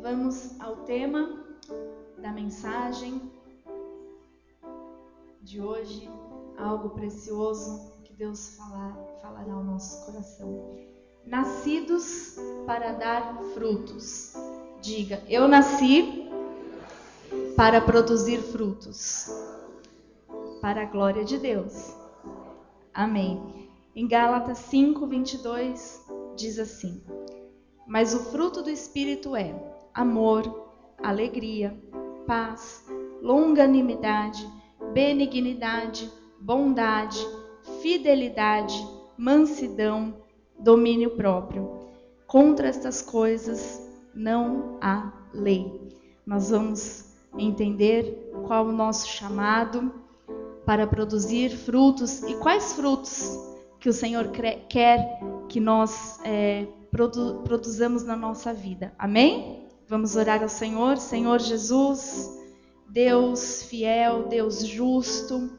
Vamos ao tema da mensagem de hoje, algo precioso que Deus falará ao nosso coração. Nascidos para dar frutos. Diga, eu nasci para produzir frutos, para a glória de Deus. Amém. Em Gálatas 5:22 diz assim: mas o fruto do Espírito é amor, alegria, paz, longanimidade, benignidade, bondade, fidelidade, mansidão, domínio próprio. Contra estas coisas não há lei. Nós vamos entender qual o nosso chamado para produzir frutos e quais frutos que o Senhor quer que nós produzamos na nossa vida. Amém? Vamos orar ao Senhor. Senhor Jesus, Deus fiel, Deus justo,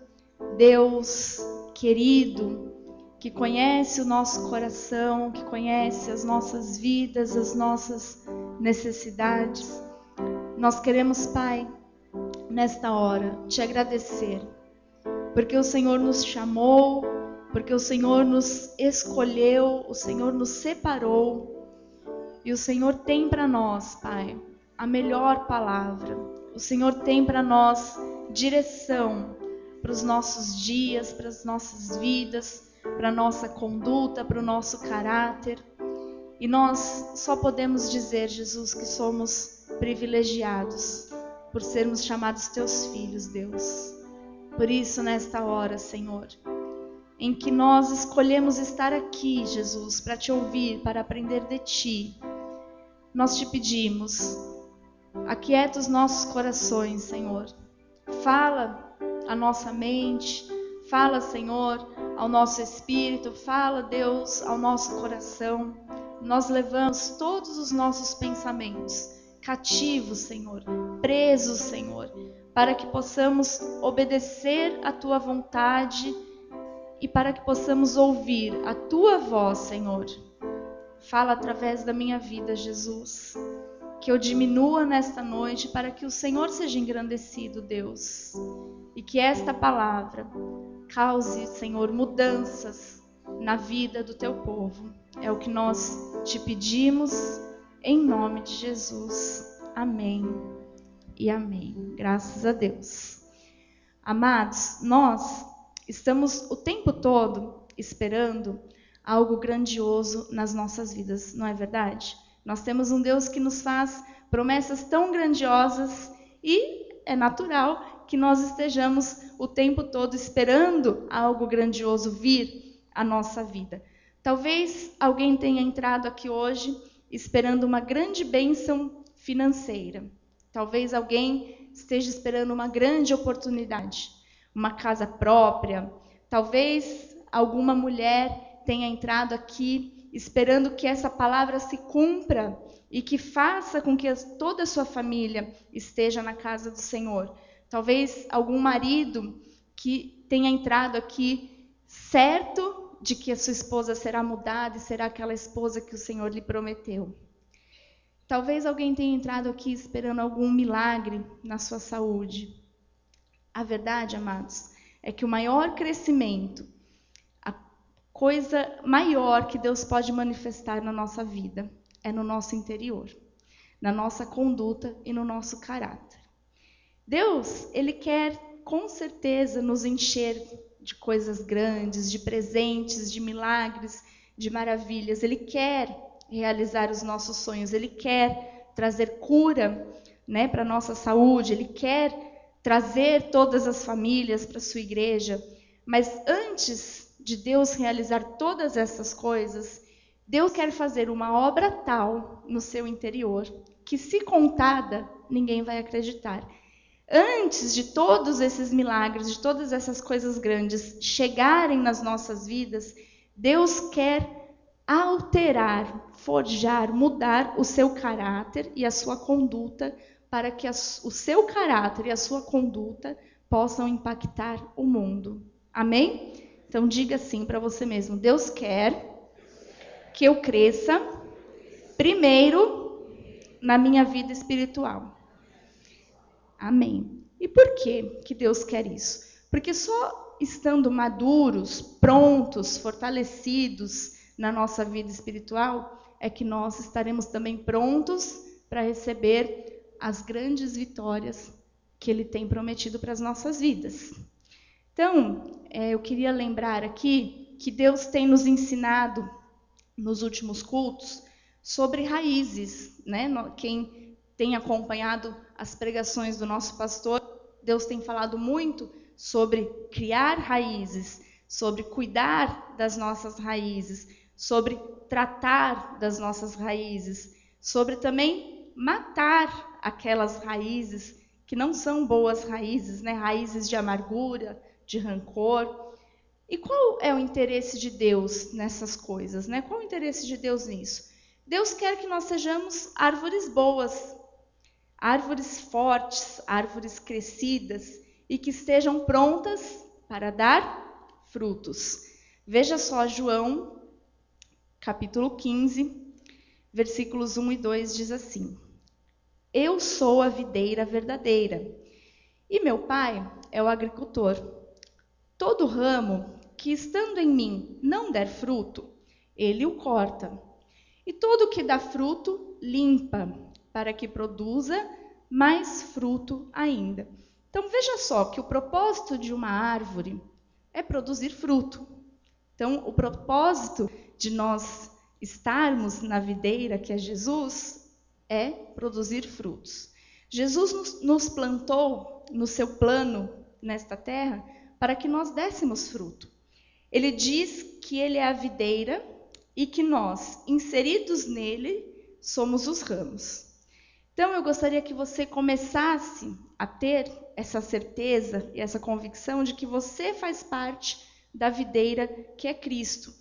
Deus querido, que conhece o nosso coração, que conhece as nossas vidas, as nossas necessidades. Nós queremos, Pai, nesta hora, te agradecer, porque o Senhor nos chamou, porque o Senhor nos escolheu, o Senhor nos separou, e o Senhor tem para nós, Pai, a melhor palavra. O Senhor tem para nós direção para os nossos dias, para as nossas vidas, para a nossa conduta, para o nosso caráter. E nós só podemos dizer, Jesus, que somos privilegiados por sermos chamados teus filhos, Deus. Por isso, nesta hora, Senhor, em que nós escolhemos estar aqui, Jesus, para te ouvir, para aprender de ti, nós te pedimos, aquieta os nossos corações, Senhor. Fala a nossa mente, fala, Senhor, ao nosso espírito, fala, Deus, ao nosso coração. Nós levamos todos os nossos pensamentos cativos, Senhor, presos, Senhor, para que possamos obedecer a tua vontade e para que possamos ouvir a tua voz, Senhor. Fala através da minha vida, Jesus. Que eu diminua nesta noite para que o Senhor seja engrandecido, Deus. E que esta palavra cause, Senhor, mudanças na vida do teu povo. É o que nós te pedimos em nome de Jesus. Amém e amém. Graças a Deus. Amados, nós estamos o tempo todo esperando algo grandioso nas nossas vidas, não é verdade? Nós temos um Deus que nos faz promessas tão grandiosas e é natural que nós estejamos o tempo todo esperando algo grandioso vir à nossa vida. Talvez alguém tenha entrado aqui hoje esperando uma grande bênção financeira. Talvez alguém esteja esperando uma grande oportunidade, uma casa própria. Talvez alguma mulher tenha entrado aqui esperando que essa palavra se cumpra e que faça com que toda a sua família esteja na casa do Senhor. Talvez algum marido que tenha entrado aqui certo de que a sua esposa será mudada e será aquela esposa que o Senhor lhe prometeu. Talvez alguém tenha entrado aqui esperando algum milagre na sua saúde. A verdade, amados, é que o maior crescimento, a coisa maior que Deus pode manifestar na nossa vida é no nosso interior, na nossa conduta e no nosso caráter. Deus, Ele quer com certeza nos encher de coisas grandes, de presentes, de milagres, de maravilhas. Ele quer realizar os nossos sonhos, Ele quer trazer cura, para a nossa saúde, Ele quer trazer todas as famílias para a sua igreja. Mas antes de Deus realizar todas essas coisas, Deus quer fazer uma obra tal no seu interior que, se contada, ninguém vai acreditar. Antes de todos esses milagres, de todas essas coisas grandes chegarem nas nossas vidas, Deus quer alterar, forjar, mudar o seu caráter e a sua conduta para que o seu caráter e a sua conduta possam impactar o mundo. Amém? Então diga assim para você mesmo: Deus quer que eu cresça primeiro na minha vida espiritual. Amém. E por que Deus quer isso? Porque só estando maduros, prontos, fortalecidos na nossa vida espiritual, é que nós estaremos também prontos para receber as grandes vitórias que Ele tem prometido para as nossas vidas. Então, eu queria lembrar aqui que Deus tem nos ensinado nos últimos cultos sobre raízes, né? Quem tem acompanhado as pregações do nosso pastor, Deus tem falado muito sobre criar raízes, sobre cuidar das nossas raízes, sobre tratar das nossas raízes, sobre também matar aquelas raízes que não são boas raízes, né? Raízes de amargura, de rancor. E qual é o interesse de Deus nessas coisas, né? Qual o interesse de Deus nisso? Deus quer que nós sejamos árvores boas, árvores fortes, árvores crescidas e que estejam prontas para dar frutos. Veja só João, capítulo 15, versículos 1 e 2 diz assim: Eu sou a videira verdadeira e meu pai é o agricultor. Todo ramo que estando em mim não der fruto, ele o corta. E todo que dá fruto, limpa, para que produza mais fruto ainda. Então veja só que o propósito de uma árvore é produzir fruto. Então o propósito de nós estarmos na videira, que é Jesus, é produzir frutos. Jesus nos plantou no seu plano nesta terra para que nós dessemos fruto. Ele diz que ele é a videira e que nós, inseridos nele, somos os ramos. Então eu gostaria que você começasse a ter essa certeza e essa convicção de que você faz parte da videira que é Cristo,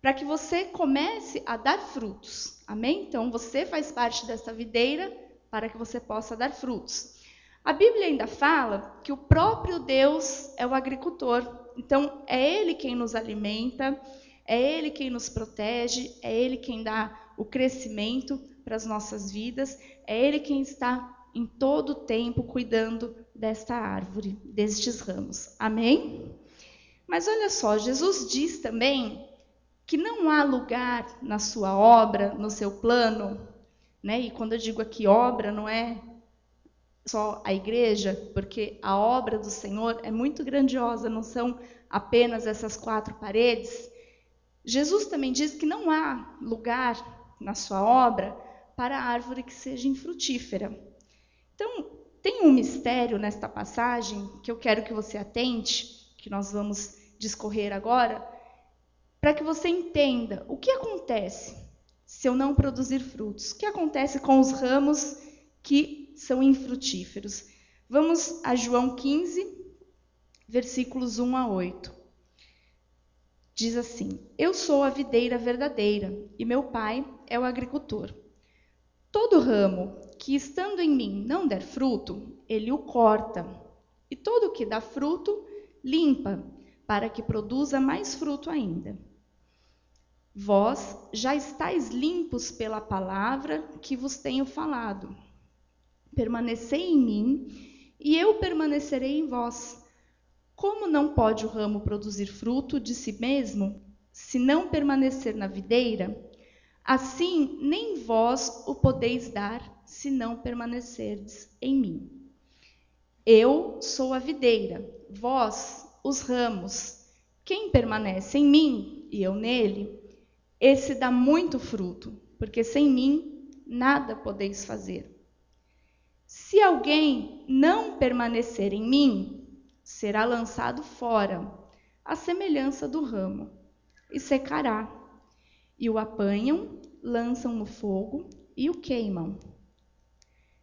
para que você comece a dar frutos. Amém? Então você faz parte dessa videira para que você possa dar frutos. A Bíblia ainda fala que o próprio Deus é o agricultor. Então, é Ele quem nos alimenta, é Ele quem nos protege, é Ele quem dá o crescimento para as nossas vidas, é Ele quem está em todo o tempo cuidando desta árvore, destes ramos. Amém? Mas olha só, Jesus diz também que não há lugar na sua obra, no seu plano, né? E quando eu digo aqui obra, não é só a igreja, porque a obra do Senhor é muito grandiosa, não são apenas essas 4 paredes. Jesus também diz que não há lugar na sua obra para a árvore que seja infrutífera. Então, tem um mistério nesta passagem que eu quero que você atente, que nós vamos discorrer agora, para que você entenda o que acontece se eu não produzir frutos. O que acontece com os ramos que são infrutíferos? Vamos a João 15, versículos 1 a 8. Diz assim: Eu sou a videira verdadeira e meu pai é o agricultor. Todo ramo que estando em mim não der fruto, ele o corta. E todo que dá fruto, limpa, para que produza mais fruto ainda. Vós já estáis limpos pela palavra que vos tenho falado. Permanecei em mim, e eu permanecerei em vós. Como não pode o ramo produzir fruto de si mesmo, se não permanecer na videira? Assim, nem vós o podeis dar, se não permanecerdes em mim. Eu sou a videira, vós os ramos. Quem permanece em mim, e eu nele, esse dá muito fruto, porque sem mim nada podeis fazer. Se alguém não permanecer em mim, será lançado fora, à semelhança do ramo, e secará. E o apanham, lançam no fogo e o queimam.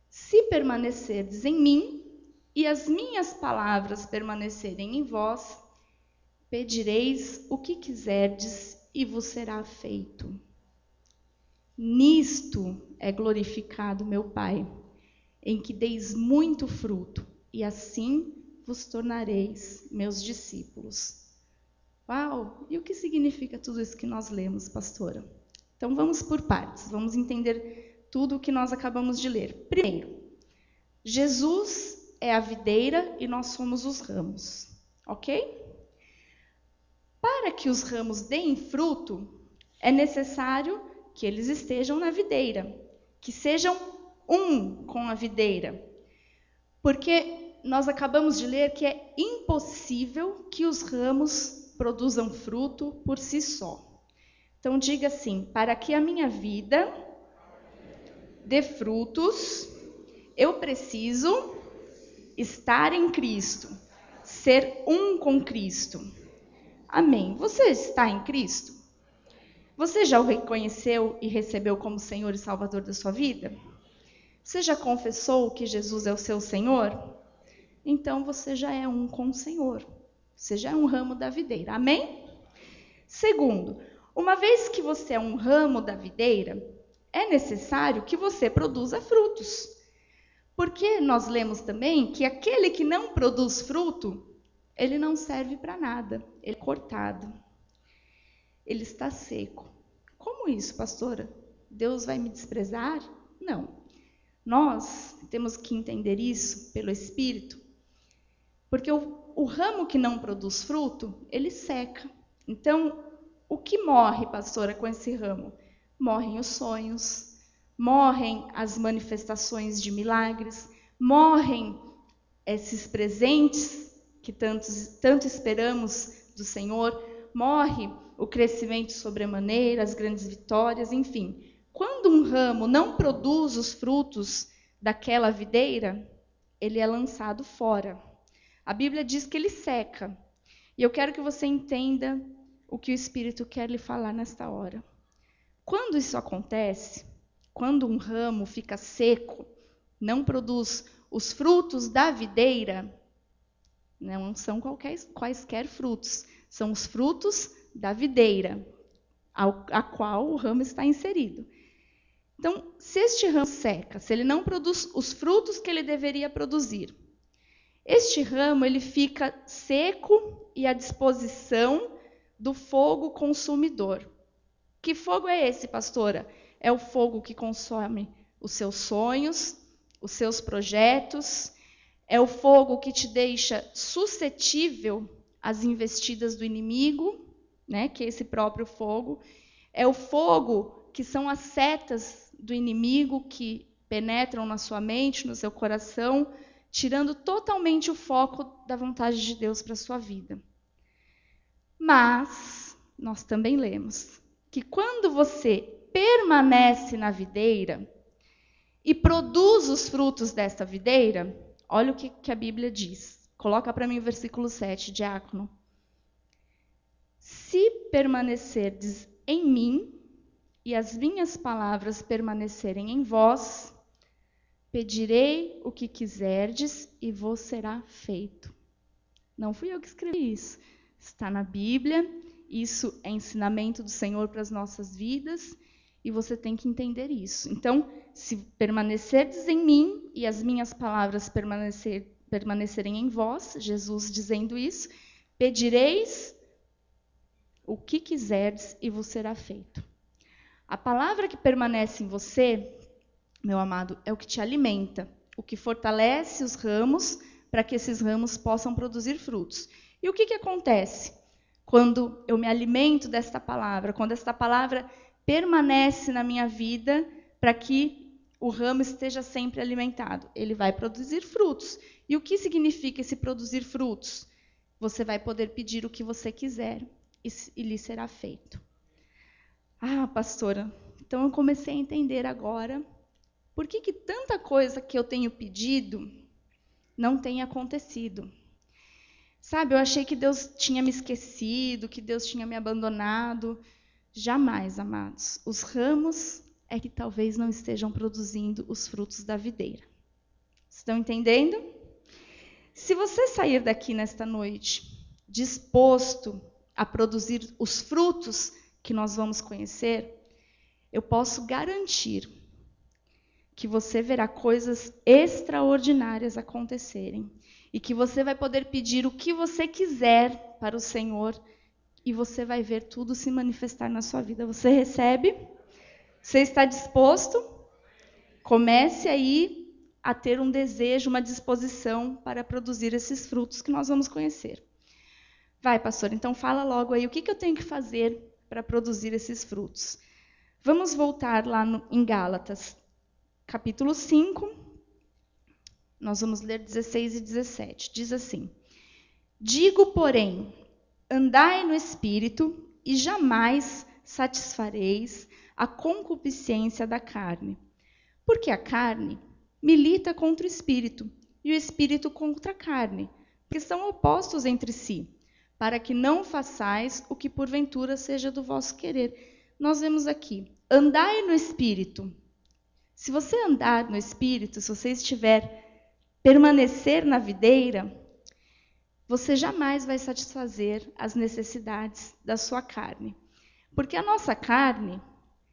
Se permanecerdes em mim, e as minhas palavras permanecerem em vós, pedireis o que quiserdes e vos será feito. Nisto é glorificado meu Pai, em que deis muito fruto, e assim vos tornareis meus discípulos. Uau! E o que significa tudo isso que nós lemos, pastora? Então vamos por partes, vamos entender tudo o que nós acabamos de ler. Primeiro, Jesus é a videira e nós somos os ramos, ok? Para que os ramos deem fruto, é necessário que eles estejam na videira, que sejam um com a videira. Porque nós acabamos de ler que é impossível que os ramos produzam fruto por si só. Então diga assim: para que a minha vida dê frutos, eu preciso estar em Cristo, ser um com Cristo. Amém. Você está em Cristo? Você já o reconheceu e recebeu como Senhor e Salvador da sua vida? Você já confessou que Jesus é o seu Senhor? Então você já é um com o Senhor. Você já é um ramo da videira. Amém? Segundo, uma vez que você é um ramo da videira, é necessário que você produza frutos. Porque nós lemos também que aquele que não produz fruto, ele não serve para nada. Ele é cortado. Ele está seco. Como isso, pastora? Deus vai me desprezar? Não. Nós temos que entender isso pelo Espírito, porque o ramo que não produz fruto, ele seca. Então, o que morre, pastora, com esse ramo? Morrem os sonhos, morrem as manifestações de milagres, morrem esses presentes que tanto esperamos do Senhor, morre o crescimento sobremaneira, as grandes vitórias, enfim. Quando um ramo não produz os frutos daquela videira, ele é lançado fora. A Bíblia diz que ele seca. E eu quero que você entenda o que o Espírito quer lhe falar nesta hora. Quando isso acontece, quando um ramo fica seco, não produz os frutos da videira, não são quaisquer frutos, são os frutos da videira, a qual o ramo está inserido. Então, se este ramo seca, se ele não produz os frutos que ele deveria produzir, este ramo ele fica seco e à disposição do fogo consumidor. Que fogo é esse, pastora? É o fogo que consome os seus sonhos, os seus projetos, é o fogo que te deixa suscetível às investidas do inimigo, né, que é esse próprio fogo. É o fogo que são as setas do inimigo que penetram na sua mente, no seu coração, tirando totalmente o foco da vontade de Deus para a sua vida. Mas nós também lemos que quando você permanece na videira e produz os frutos desta videira, olha o que a Bíblia diz. Coloca para mim o versículo 7, diácono. Se permanecerdes em mim e as minhas palavras permanecerem em vós, pedirei o que quiserdes e vos será feito. Não fui eu que escrevi isso. Está na Bíblia. Isso é ensinamento do Senhor para as nossas vidas e você tem que entender isso. Então, se permanecerdes em mim e as minhas palavras permanecerem em vós, Jesus dizendo isso, pedireis o que quiserdes e vos será feito. A palavra que permanece em você, meu amado, é o que te alimenta, o que fortalece os ramos para que esses ramos possam produzir frutos. E o que acontece quando eu me alimento desta palavra, quando esta palavra permanece na minha vida para que o ramo esteja sempre alimentado? Ele vai produzir frutos. E o que significa esse produzir frutos? Você vai poder pedir o que você quiser e lhe será feito. Ah, pastora, então eu comecei a entender agora por que tanta coisa que eu tenho pedido não tem acontecido. Sabe, eu achei que Deus tinha me esquecido, que Deus tinha me abandonado. Jamais, amados. Os ramos é que talvez não estejam produzindo os frutos da videira. Estão entendendo? Se você sair daqui nesta noite disposto a produzir os frutos que nós vamos conhecer, eu posso garantir que você verá coisas extraordinárias acontecerem e que você vai poder pedir o que você quiser para o Senhor e você vai ver tudo se manifestar na sua vida. Você recebe? Você está disposto? comece aí a ter um desejo, uma disposição para produzir esses frutos que nós vamos conhecer. Vai, pastor, então fala logo aí o que eu tenho que fazer para produzir esses frutos. Vamos voltar lá em Gálatas, capítulo 5, nós vamos ler 16 e 17. Diz assim: digo, porém, andai no Espírito e jamais satisfareis a concupiscência da carne. Porque a carne milita contra o Espírito e o Espírito contra a carne, porque são opostos entre si, para que não façais o que porventura seja do vosso querer. Nós vemos aqui, andai no Espírito. Se você andar no Espírito, se você permanecer na videira, você jamais vai satisfazer as necessidades da sua carne. Porque a nossa carne,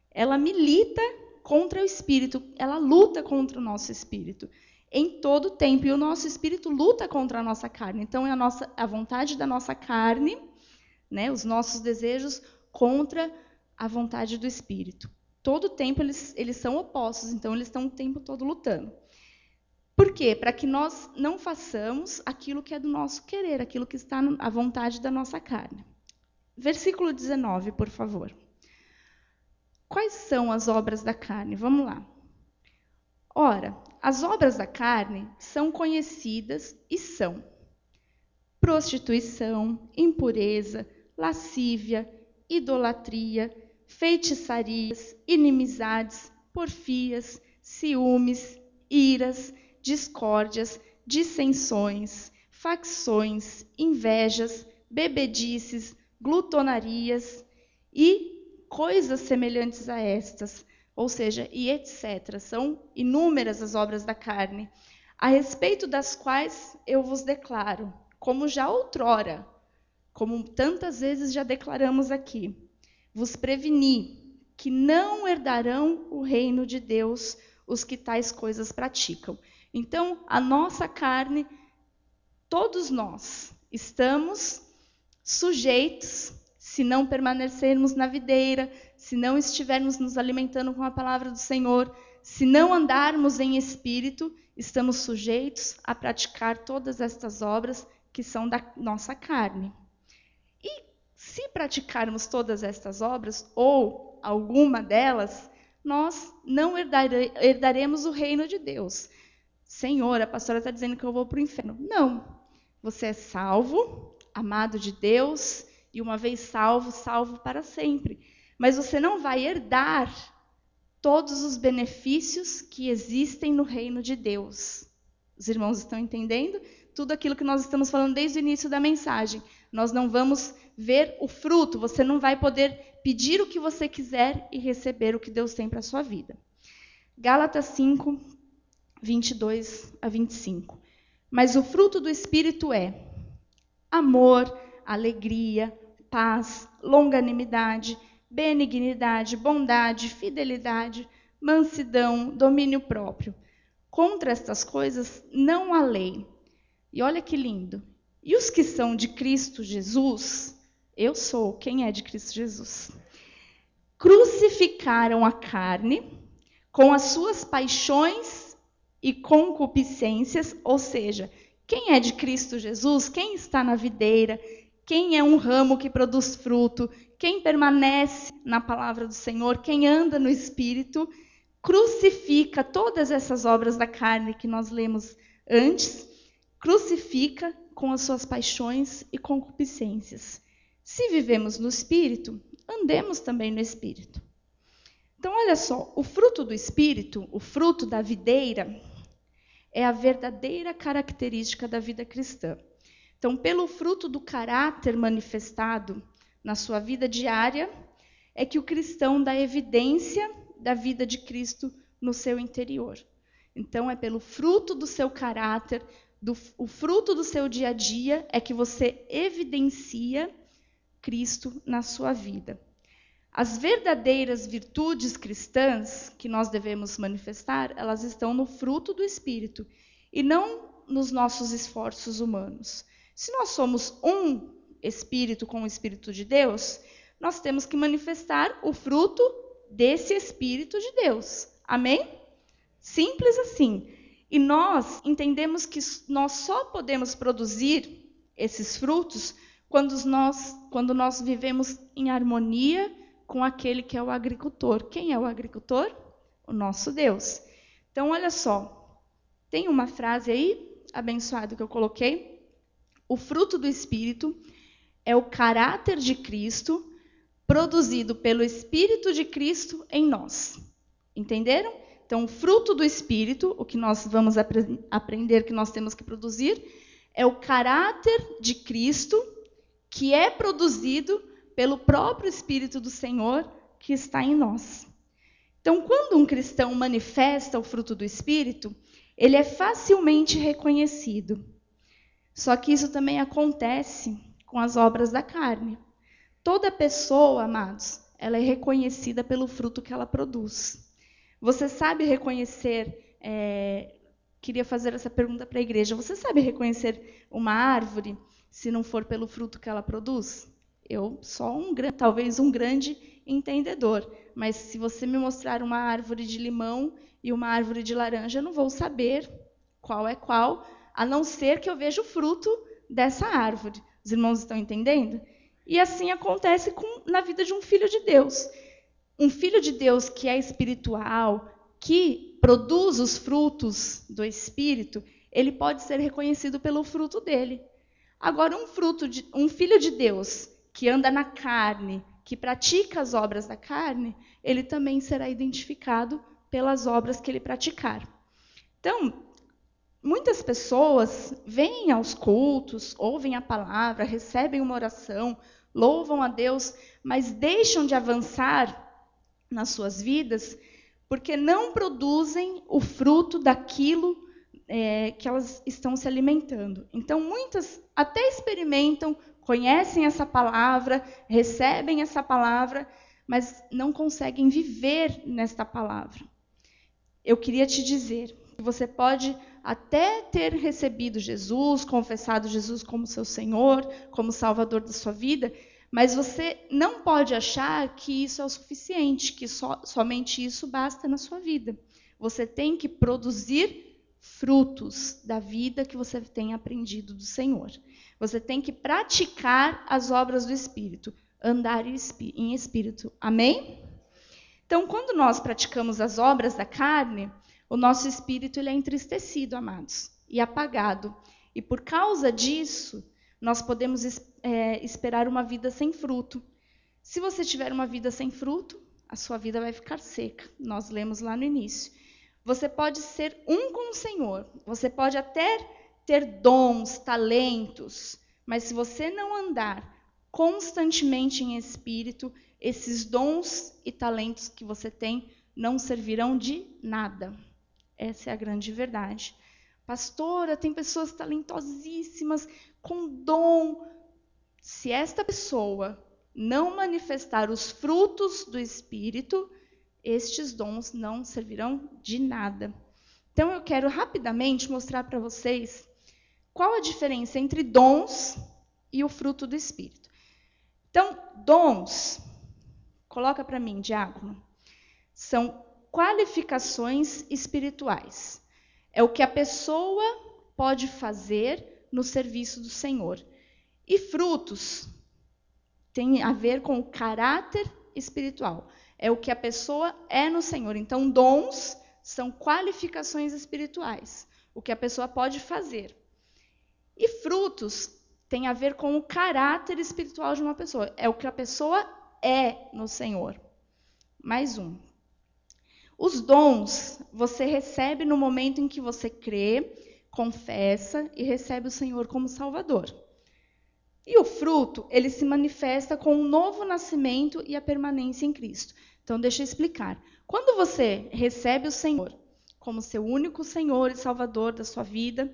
ela milita contra o Espírito, ela luta contra o nosso Espírito em todo o tempo, e o nosso Espírito luta contra a nossa carne. Então, é a vontade da nossa carne, né, os nossos desejos contra a vontade do Espírito. Todo o tempo eles são opostos, então eles estão o tempo todo lutando. Por quê? Para que nós não façamos aquilo que é do nosso querer, aquilo que está à vontade da nossa carne. Versículo 19, por favor. Quais são as obras da carne? Vamos lá. Ora, as obras da carne são conhecidas e são prostituição, impureza, lascívia, idolatria, feitiçarias, inimizades, porfias, ciúmes, iras, discórdias, dissensões, facções, invejas, bebedices, glutonarias e coisas semelhantes a estas, ou seja, e etc. São inúmeras as obras da carne, a respeito das quais eu vos declaro, como já outrora, como tantas vezes já declaramos aqui, vos preveni que não herdarão o reino de Deus os que tais coisas praticam. Então, a nossa carne, todos nós estamos sujeitos, se não permanecermos na videira, se não estivermos nos alimentando com a palavra do Senhor, se não andarmos em espírito, estamos sujeitos a praticar todas estas obras que são da nossa carne. E se praticarmos todas estas obras, ou alguma delas, nós não herdaremos o reino de Deus. Senhor, a pastora está dizendo que eu vou para o inferno. Não, você é salvo, amado de Deus, e uma vez salvo, salvo para sempre. Mas você não vai herdar todos os benefícios que existem no reino de Deus. Os irmãos estão entendendo? Tudo aquilo que nós estamos falando desde o início da mensagem. Nós não vamos ver o fruto, você não vai poder pedir o que você quiser e receber o que Deus tem para a sua vida. Gálatas 5, 22 a 25. Mas o fruto do Espírito é amor, alegria, paz, longanimidade, benignidade, bondade, fidelidade, mansidão, domínio próprio. Contra estas coisas não há lei. E olha que lindo. E os que são de Cristo Jesus, eu sou, quem é de Cristo Jesus? Crucificaram a carne com as suas paixões e concupiscências, ou seja, quem é de Cristo Jesus, quem está na videira, quem é um ramo que produz fruto, quem permanece na palavra do Senhor, quem anda no Espírito, crucifica todas essas obras da carne que nós lemos antes, crucifica com as suas paixões e concupiscências. Se vivemos no Espírito, andemos também no Espírito. Então, olha só, o fruto do Espírito, o fruto da videira, é a verdadeira característica da vida cristã. Então, pelo fruto do caráter manifestado na sua vida diária, é que o cristão dá evidência da vida de Cristo no seu interior. Então, é pelo fruto do seu caráter, o fruto do seu dia a dia, é que você evidencia Cristo na sua vida. As verdadeiras virtudes cristãs que nós devemos manifestar, elas estão no fruto do Espírito e não nos nossos esforços humanos. Se nós somos um Espírito com o Espírito de Deus, nós temos que manifestar o fruto desse Espírito de Deus. Amém? Simples assim. E nós entendemos que nós só podemos produzir esses frutos quando nós vivemos em harmonia com aquele que é o agricultor. Quem é o agricultor? O nosso Deus. Então, olha só. Tem uma frase aí, abençoada, que eu coloquei. O fruto do Espírito é o caráter de Cristo produzido pelo Espírito de Cristo em nós. Entenderam? Então, o fruto do Espírito, o que nós vamos aprender que nós temos que produzir, é o caráter de Cristo que é produzido pelo próprio Espírito do Senhor que está em nós. Então, quando um cristão manifesta o fruto do Espírito, ele é facilmente reconhecido. Só que isso também acontece com as obras da carne. Toda pessoa, amados, ela é reconhecida pelo fruto que ela produz. Você sabe reconhecer, queria fazer essa pergunta para a igreja, você sabe reconhecer uma árvore se não for pelo fruto que ela produz? Eu sou talvez um grande entendedor, mas se você me mostrar uma árvore de limão e uma árvore de laranja, eu não vou saber qual é qual, a não ser que eu veja o fruto dessa árvore. Os irmãos estão entendendo? E assim acontece na vida de um filho de Deus. Um filho de Deus que é espiritual, que produz os frutos do Espírito, ele pode ser reconhecido pelo fruto dele. Agora, um filho de Deus que anda na carne, que pratica as obras da carne, ele também será identificado pelas obras que ele praticar. Então, muitas pessoas vêm aos cultos, ouvem a palavra, recebem uma oração, louvam a Deus, mas deixam de avançar nas suas vidas porque não produzem o fruto daquilo que elas estão se alimentando. Então, muitas até experimentam, conhecem essa palavra, recebem essa palavra, mas não conseguem viver nesta palavra. Eu queria te dizer que você pode até ter recebido Jesus, confessado Jesus como seu Senhor, como Salvador da sua vida, mas você não pode achar que isso é o suficiente, que somente isso basta na sua vida. Você tem que produzir frutos da vida que você tem aprendido do Senhor. Você tem que praticar as obras do Espírito, andar em Espírito. Amém? Então, quando nós praticamos as obras da carne, o nosso espírito ele é entristecido, amados, e apagado. E por causa disso, nós podemos esperar uma vida sem fruto. Se você tiver uma vida sem fruto, a sua vida vai ficar seca. Nós lemos lá no início. Você pode ser um com o Senhor. Você pode até ter dons, talentos. Mas se você não andar constantemente em espírito, esses dons e talentos que você tem não servirão de nada. Essa é a grande verdade. Pastora, tem pessoas talentosíssimas, com dom. Se esta pessoa não manifestar os frutos do Espírito, estes dons não servirão de nada. Então, eu quero rapidamente mostrar para vocês qual a diferença entre dons e o fruto do Espírito. Então, dons, coloca para mim, diácono, são qualificações espirituais. É o que a pessoa pode fazer no serviço do Senhor. E frutos tem a ver com o caráter espiritual. É o que a pessoa é no Senhor. Então, dons são qualificações espirituais. O que a pessoa pode fazer. E frutos tem a ver com o caráter espiritual de uma pessoa. É o que a pessoa é no Senhor. Mais um. Os dons você recebe no momento em que você crê, confessa e recebe o Senhor como Salvador. E o fruto, ele se manifesta com um novo nascimento e a permanência em Cristo. Então, deixa eu explicar. Quando você recebe o Senhor como seu único Senhor e Salvador da sua vida,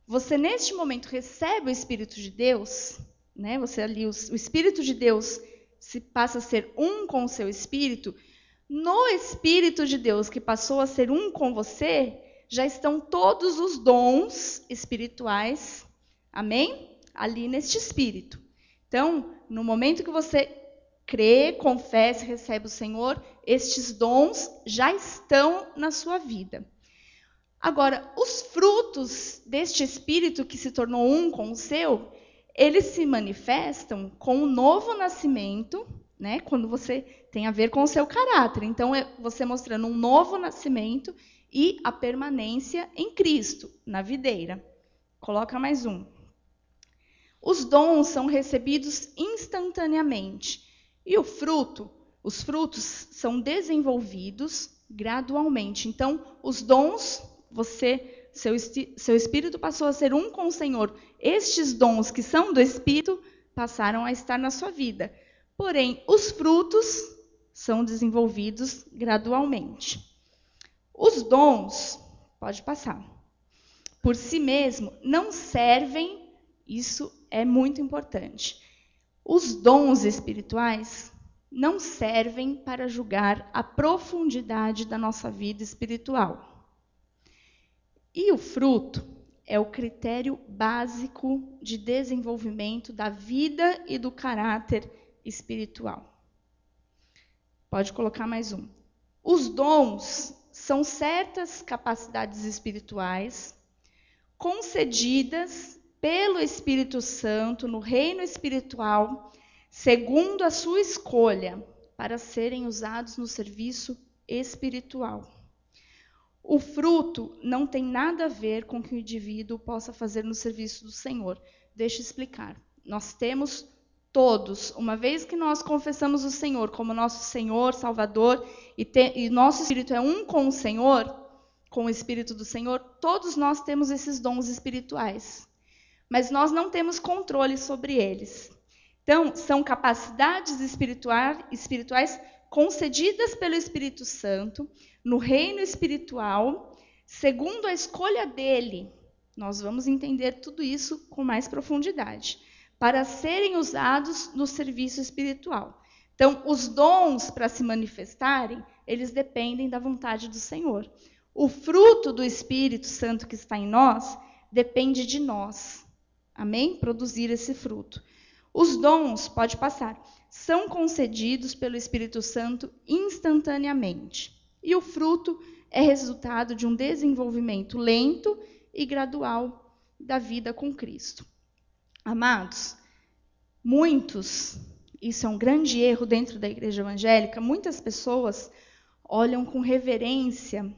você, neste momento, recebe o Espírito de Deus, né? Você ali, o Espírito de Deus se passa a ser um com o seu Espírito. No Espírito de Deus, que passou a ser um com você, já estão todos os dons espirituais, amém? Ali neste Espírito. Então, no momento que você crê, confessa, recebe o Senhor, estes dons já estão na sua vida. Agora, os frutos deste Espírito que se tornou um com o seu, eles se manifestam com o novo nascimento, né? Quando você tem a ver com o seu caráter. Então, é você mostrando um novo nascimento e a permanência em Cristo, na videira. Coloca mais um. Os dons são recebidos instantaneamente. E os frutos são desenvolvidos gradualmente. Então, os dons, seu espírito passou a ser um com o Senhor. Estes dons que são do Espírito passaram a estar na sua vida. Porém, os frutos são desenvolvidos gradualmente. Os dons, pode passar, por si mesmo não servem, isso é muito importante. Os dons espirituais não servem para julgar a profundidade da nossa vida espiritual. E o fruto é o critério básico de desenvolvimento da vida e do caráter espiritual. Pode colocar mais um. Os dons são certas capacidades espirituais concedidas pelo Espírito Santo no reino espiritual, segundo a sua escolha, para serem usados no serviço espiritual. O fruto não tem nada a ver com o que o indivíduo possa fazer no serviço do Senhor. Deixa eu explicar. Nós temos todos, uma vez que nós confessamos o Senhor como nosso Senhor, Salvador, e nosso espírito é um com o Senhor, com o Espírito do Senhor, todos nós temos esses dons espirituais. Mas nós não temos controle sobre eles. Então, são capacidades espirituais concedidas pelo Espírito Santo no reino espiritual, segundo a escolha dele. Nós vamos entender tudo isso com mais profundidade, para serem usados no serviço espiritual. Então, os dons para se manifestarem, eles dependem da vontade do Senhor. O fruto do Espírito Santo que está em nós depende de nós. Amém? Produzir esse fruto. Os dons, pode passar, são concedidos pelo Espírito Santo instantaneamente. E o fruto é resultado de um desenvolvimento lento e gradual da vida com Cristo. Amados, muitos, isso é um grande erro dentro da igreja evangélica, muitas pessoas olham com reverência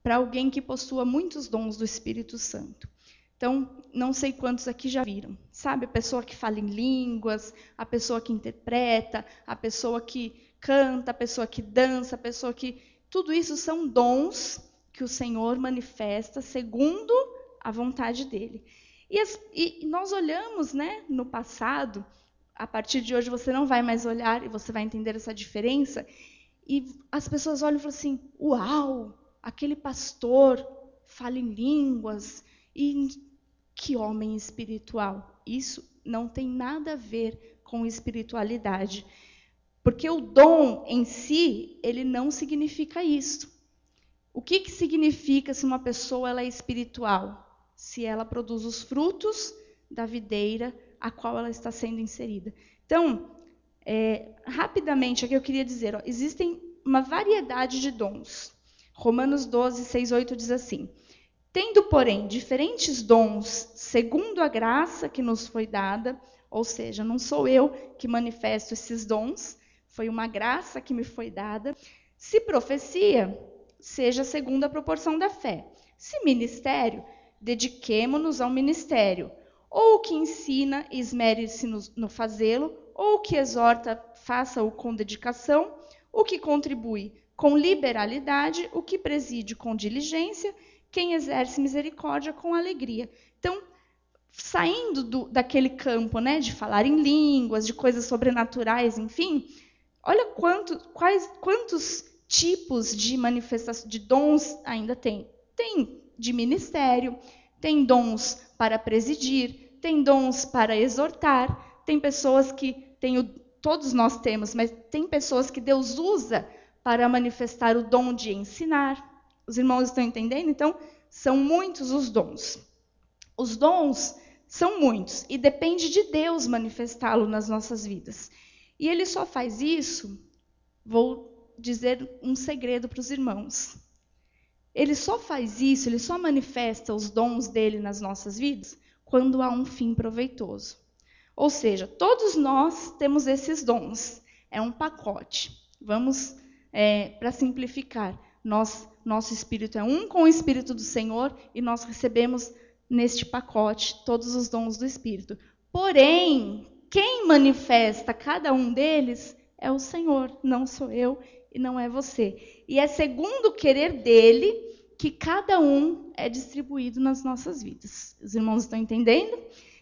para alguém que possua muitos dons do Espírito Santo. Então, não sei quantos aqui já viram. Sabe, a pessoa que fala em línguas, a pessoa que interpreta, a pessoa que canta, a pessoa que dança, a pessoa que... Tudo isso são dons que o Senhor manifesta segundo a vontade dele. E nós olhamos, né, no passado, a partir de hoje você não vai mais olhar e você vai entender essa diferença, e as pessoas olham e falam assim, uau, aquele pastor fala em línguas, e que homem espiritual. Isso não tem nada a ver com espiritualidade. Porque o dom em si, ele não significa isso. O que significa se uma pessoa ela é espiritual? Se ela produz os frutos da videira a qual ela está sendo inserida. Então, rapidamente, aqui eu queria dizer, existem uma variedade de dons. Romanos 12, 6, 8 diz assim, tendo, porém, diferentes dons, segundo a graça que nos foi dada, ou seja, não sou eu que manifesto esses dons, foi uma graça que me foi dada. Se profecia, seja segundo a proporção da fé. Se ministério, dediquemo-nos ao ministério. Ou o que ensina, esmere-se no fazê-lo, ou o que exorta, faça-o com dedicação, o que contribui com liberalidade, o que preside com diligência, quem exerce misericórdia com alegria. Então, saindo daquele campo, né, de falar em línguas, de coisas sobrenaturais, enfim, olha quantos tipos de manifestação, de dons ainda tem. Tem de ministério, tem dons para presidir, tem dons para exortar, tem pessoas que todos nós temos, mas tem pessoas que Deus usa para manifestar o dom de ensinar. Os irmãos estão entendendo? Então, são muitos os dons. Os dons são muitos e depende de Deus manifestá-lo nas nossas vidas. E ele só faz isso, vou dizer um segredo para os irmãos. ele só faz isso, ele só manifesta os dons dele nas nossas vidas quando há um fim proveitoso. Ou seja, todos nós temos esses dons. É um pacote. Vamos, para simplificar, nosso espírito é um com o Espírito do Senhor e nós recebemos neste pacote todos os dons do Espírito. Porém, quem manifesta cada um deles é o Senhor, não sou eu e não é você. E é segundo o querer dele que cada um é distribuído nas nossas vidas. Os irmãos estão entendendo?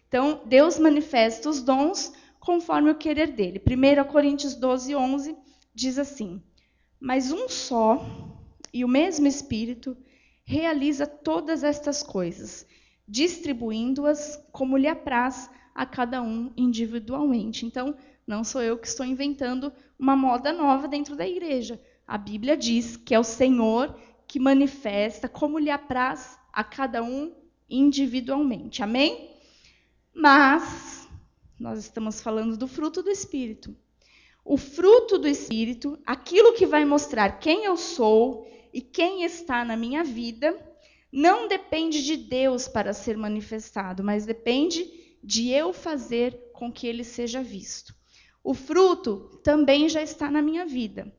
Então, Deus manifesta os dons conforme o querer dele. 1 Coríntios 12, 11 diz assim: mas um só e o mesmo Espírito realiza todas estas coisas, distribuindo-as como lhe apraz a cada um individualmente. Então, não sou eu que estou inventando uma moda nova dentro da igreja. A Bíblia diz que é o Senhor que manifesta como lhe apraz a cada um individualmente. Amém? Mas nós estamos falando do fruto do Espírito. O fruto do Espírito, aquilo que vai mostrar quem eu sou e quem está na minha vida, não depende de Deus para ser manifestado, mas depende de eu fazer com que ele seja visto. O fruto também já está na minha vida,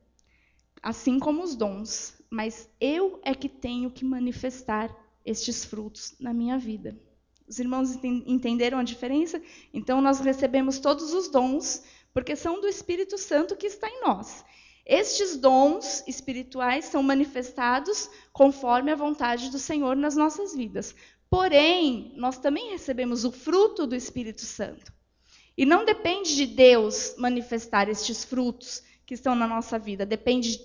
assim como os dons, mas eu é que tenho que manifestar estes frutos na minha vida. Os irmãos entenderam a diferença? Então, nós recebemos todos os dons, porque são do Espírito Santo que está em nós. Estes dons espirituais são manifestados conforme a vontade do Senhor nas nossas vidas. Porém, nós também recebemos o fruto do Espírito Santo. E não depende de Deus manifestar estes frutos que estão na nossa vida. Depende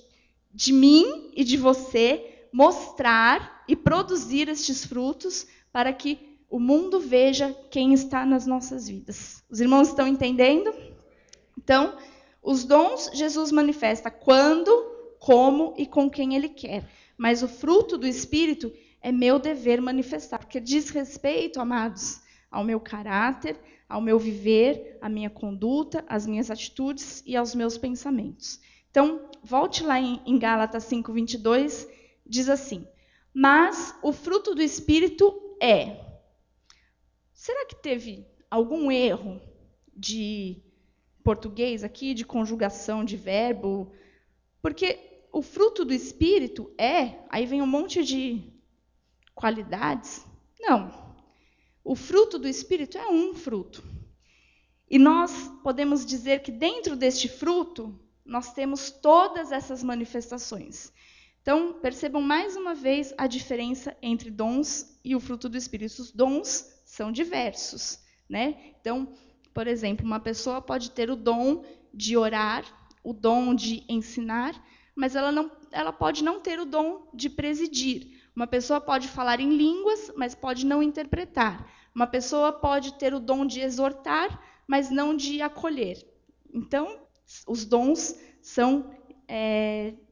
de mim e de você mostrar e produzir estes frutos para que o mundo veja quem está nas nossas vidas. Os irmãos estão entendendo? Então, os dons Jesus manifesta quando, como e com quem ele quer. Mas o fruto do Espírito é meu dever manifestar, porque diz respeito, amados, ao meu caráter, ao meu viver, à minha conduta, às minhas atitudes e aos meus pensamentos. Então, volte lá em Gálatas 5:22, diz assim: mas o fruto do Espírito é... Será que teve algum erro de português aqui, de conjugação de verbo? Porque o fruto do Espírito aí vem um monte de qualidades. Não. O fruto do Espírito é um fruto. E nós podemos dizer que dentro deste fruto, nós temos todas essas manifestações. Então, percebam mais uma vez a diferença entre dons e o fruto do Espírito. Os dons são diversos, né? Então, por exemplo, uma pessoa pode ter o dom de orar, o dom de ensinar, mas ela pode não ter o dom de presidir. Uma pessoa pode falar em línguas, mas pode não interpretar. Uma pessoa pode ter o dom de exortar, mas não de acolher. Então, os dons são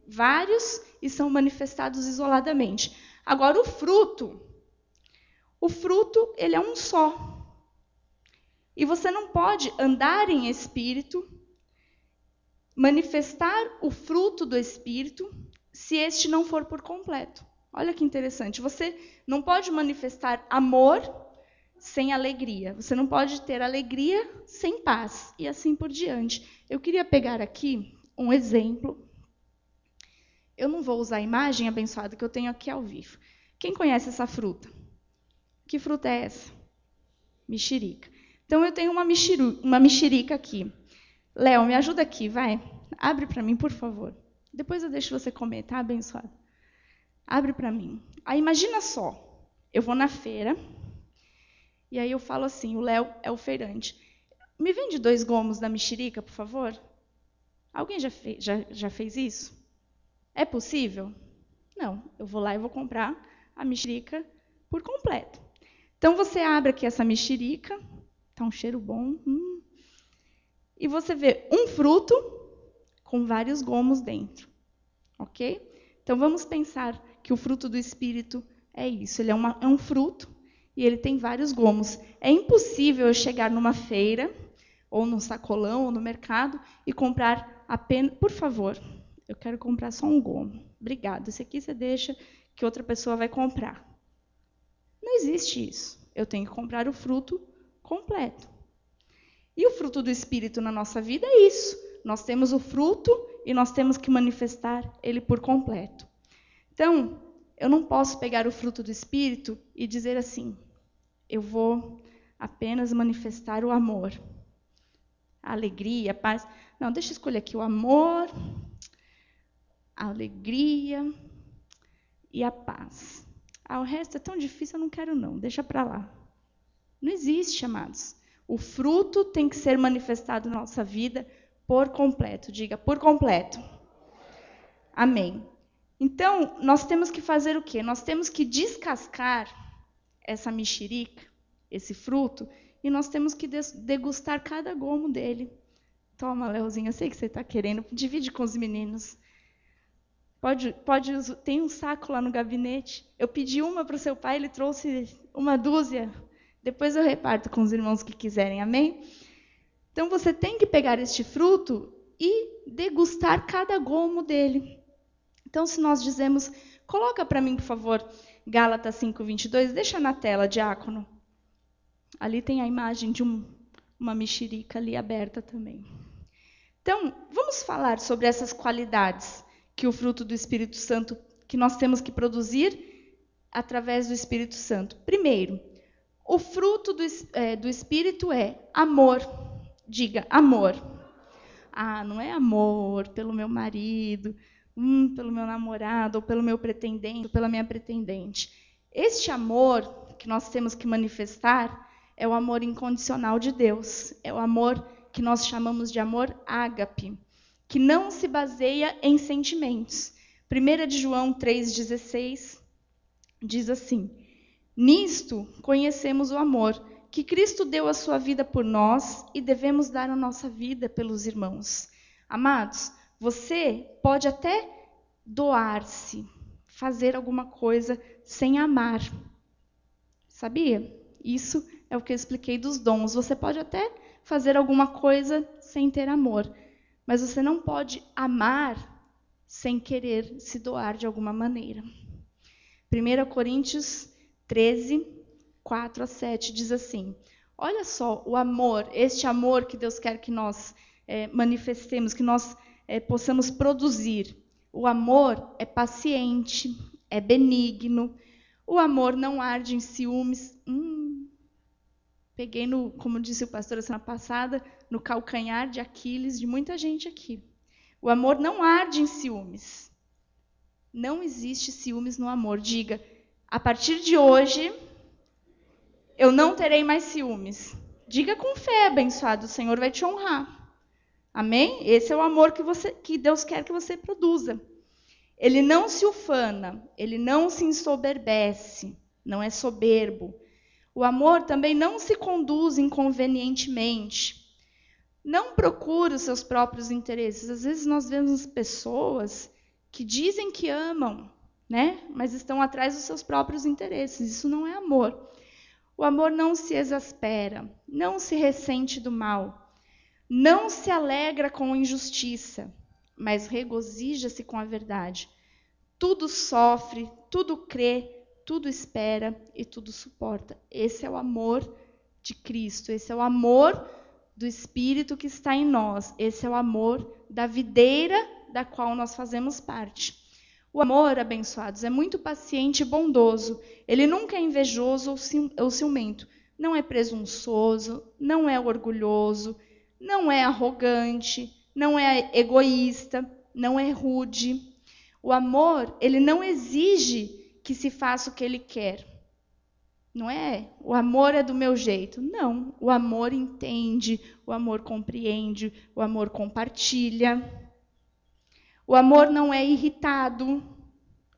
vários e são manifestados isoladamente. Agora, o fruto, ele é um só. E você não pode andar em espírito, manifestar o fruto do Espírito, se este não for por completo. Olha que interessante. Você não pode manifestar amor sem alegria. Você não pode ter alegria sem paz. E assim por diante. Eu queria pegar aqui um exemplo. Eu não vou usar a imagem abençoada que eu tenho aqui ao vivo. Quem conhece essa fruta? Que fruta é essa? Mexerica. Então, eu tenho uma mexerica aqui. Léo, me ajuda aqui, vai. Abre para mim, por favor. Depois eu deixo você comer, tá, abençoado? Abre para mim. Aí, imagina só. Eu vou na feira. E aí eu falo assim, o Léo é o feirante. Me vende 2 gomos da mexerica, por favor? Alguém já fez isso? É possível? Não. Eu vou lá e vou comprar a mexerica por completo. Então, você abre aqui essa mexerica. Está um cheiro bom. E você vê um fruto com vários gomos dentro. Ok? Então, vamos pensar que o fruto do Espírito é isso. Ele é um fruto e ele tem vários gomos. É impossível eu chegar numa feira, ou num sacolão, ou no mercado, e comprar apenas... Por favor, eu quero comprar só um gomo. Obrigada. Esse aqui você deixa, que outra pessoa vai comprar. Não existe isso. Eu tenho que comprar o fruto completo. E o fruto do Espírito na nossa vida é isso. Nós temos o fruto e nós temos que manifestar ele por completo. Então, eu não posso pegar o fruto do Espírito e dizer assim, eu vou apenas manifestar o amor, a alegria, a paz. Não, deixa eu escolher aqui o amor, a alegria e a paz. O resto é tão difícil, eu não quero não, deixa para lá. Não existe, amados. O fruto tem que ser manifestado na nossa vida por completo. Diga, por completo. Amém. Então, nós temos que fazer o quê? Nós temos que descascar essa mexerica, esse fruto, e nós temos que degustar cada gomo dele. Toma, Leozinho, eu sei que você está querendo. Divide com os meninos. Tem um saco lá no gabinete. Eu pedi uma para o seu pai, ele trouxe uma dúzia. Depois eu reparto com os irmãos que quiserem, amém? Então, você tem que pegar este fruto e degustar cada gomo dele. Então, se nós dizemos, coloca para mim, por favor, Gálatas 5:22, deixa na tela, diácono. Ali tem a imagem de uma mexerica ali aberta também. Então, vamos falar sobre essas qualidades que o fruto do Espírito Santo, que nós temos que produzir através do Espírito Santo. Primeiro, o fruto do Espírito é amor. Diga, amor. Não é amor pelo meu marido, pelo meu namorado, ou pelo meu pretendente, ou pela minha pretendente. Este amor que nós temos que manifestar é o amor incondicional de Deus. É o amor que nós chamamos de amor ágape, que não se baseia em sentimentos. 1 de João 3,16 diz assim, nisto conhecemos o amor, que Cristo deu a sua vida por nós e devemos dar a nossa vida pelos irmãos. Amados, você pode até doar-se, fazer alguma coisa sem amar. Sabia? Isso é o que eu expliquei dos dons. Você pode até fazer alguma coisa sem ter amor, mas você não pode amar sem querer se doar de alguma maneira. 1 Coríntios 13, 4-7 diz assim, olha só o amor, este amor que Deus quer que nós manifestemos, que nós possamos produzir. O amor é paciente, é benigno, o amor não arde em ciúmes. Peguei, como disse o pastor a semana passada, no calcanhar de Aquiles de muita gente aqui. O amor não arde em ciúmes. Não existe ciúmes no amor. Diga, a partir de hoje, eu não terei mais ciúmes. Diga com fé, abençoado, o Senhor vai te honrar. Amém? Esse é o amor que Deus quer que você produza. Ele não se ufana, ele não se ensoberbece, não é soberbo. O amor também não se conduz inconvenientemente. Não procura os seus próprios interesses. Às vezes nós vemos pessoas que dizem que amam, né? Mas estão atrás dos seus próprios interesses. Isso não é amor. O amor não se exaspera, não se ressente do mal, não se alegra com a injustiça, mas regozija-se com a verdade. Tudo sofre, tudo crê, tudo espera e tudo suporta. Esse é o amor de Cristo, esse é o amor do Espírito que está em nós, esse é o amor da videira da qual nós fazemos parte. O amor, abençoados, é muito paciente e bondoso. Ele nunca é invejoso ou ciumento. Não é presunçoso, não é orgulhoso, não é arrogante, não é egoísta, não é rude. O amor, ele não exige que se faça o que ele quer. Não é? O amor é do meu jeito. Não. O amor entende, o amor compreende, o amor compartilha. O amor não é irritado,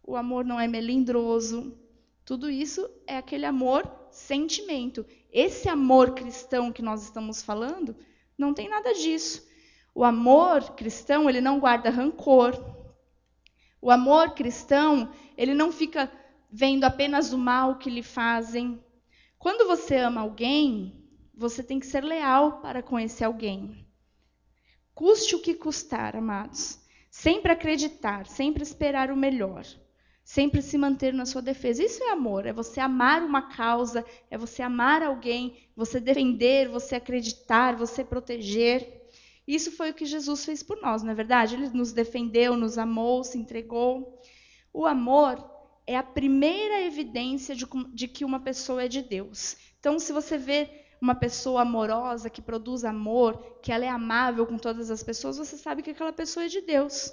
o amor não é melindroso. Tudo isso é aquele amor sentimento. Esse amor cristão que nós estamos falando, não tem nada disso. O amor cristão, ele não guarda rancor. O amor cristão, ele não fica vendo apenas o mal que lhe fazem. Quando você ama alguém, você tem que ser leal para com esse alguém. Custe o que custar, amados. Sempre acreditar, sempre esperar o melhor. sempre se manter na sua defesa. Isso é amor, é você amar uma causa, é você amar alguém, você defender, você acreditar, você proteger. Isso foi o que Jesus fez por nós, não é verdade? Ele nos defendeu, nos amou, se entregou. O amor é a primeira evidência de que uma pessoa é de Deus. Então, se você vê uma pessoa amorosa, que produz amor, que ela é amável com todas as pessoas, você sabe que aquela pessoa é de Deus.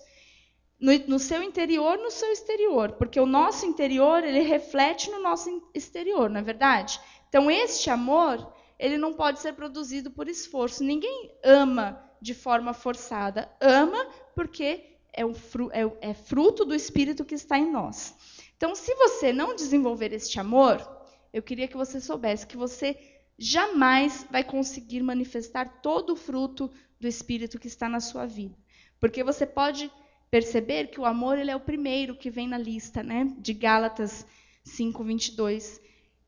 No seu interior, no seu exterior. Porque o nosso interior, ele reflete no nosso exterior, não é verdade? Então, este amor, ele não pode ser produzido por esforço. Ninguém ama de forma forçada. Ama porque é fruto do Espírito que está em nós. Então, se você não desenvolver este amor, eu queria que você soubesse que você jamais vai conseguir manifestar todo o fruto do Espírito que está na sua vida. Porque você pode perceber que o amor ele é o primeiro que vem na lista, né? De Gálatas 5:22.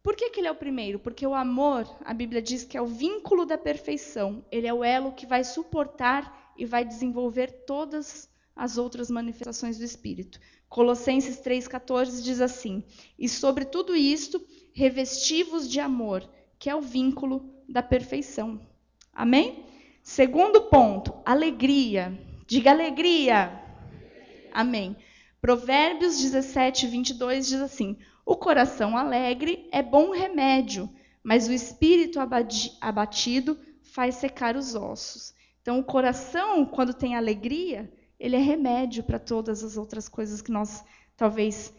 Por que ele é o primeiro? Porque o amor, a Bíblia diz que é o vínculo da perfeição. Ele é o elo que vai suportar e vai desenvolver todas as outras manifestações do Espírito. Colossenses 3,14 diz assim: e sobre tudo isto, revesti-vos de amor, que é o vínculo da perfeição. Amém? Segundo ponto, alegria. Diga alegria. Amém. Provérbios 17:22 diz assim: o coração alegre é bom remédio, mas o espírito abatido faz secar os ossos. Então, o coração, quando tem alegria, ele é remédio para todas as outras coisas que nós talvez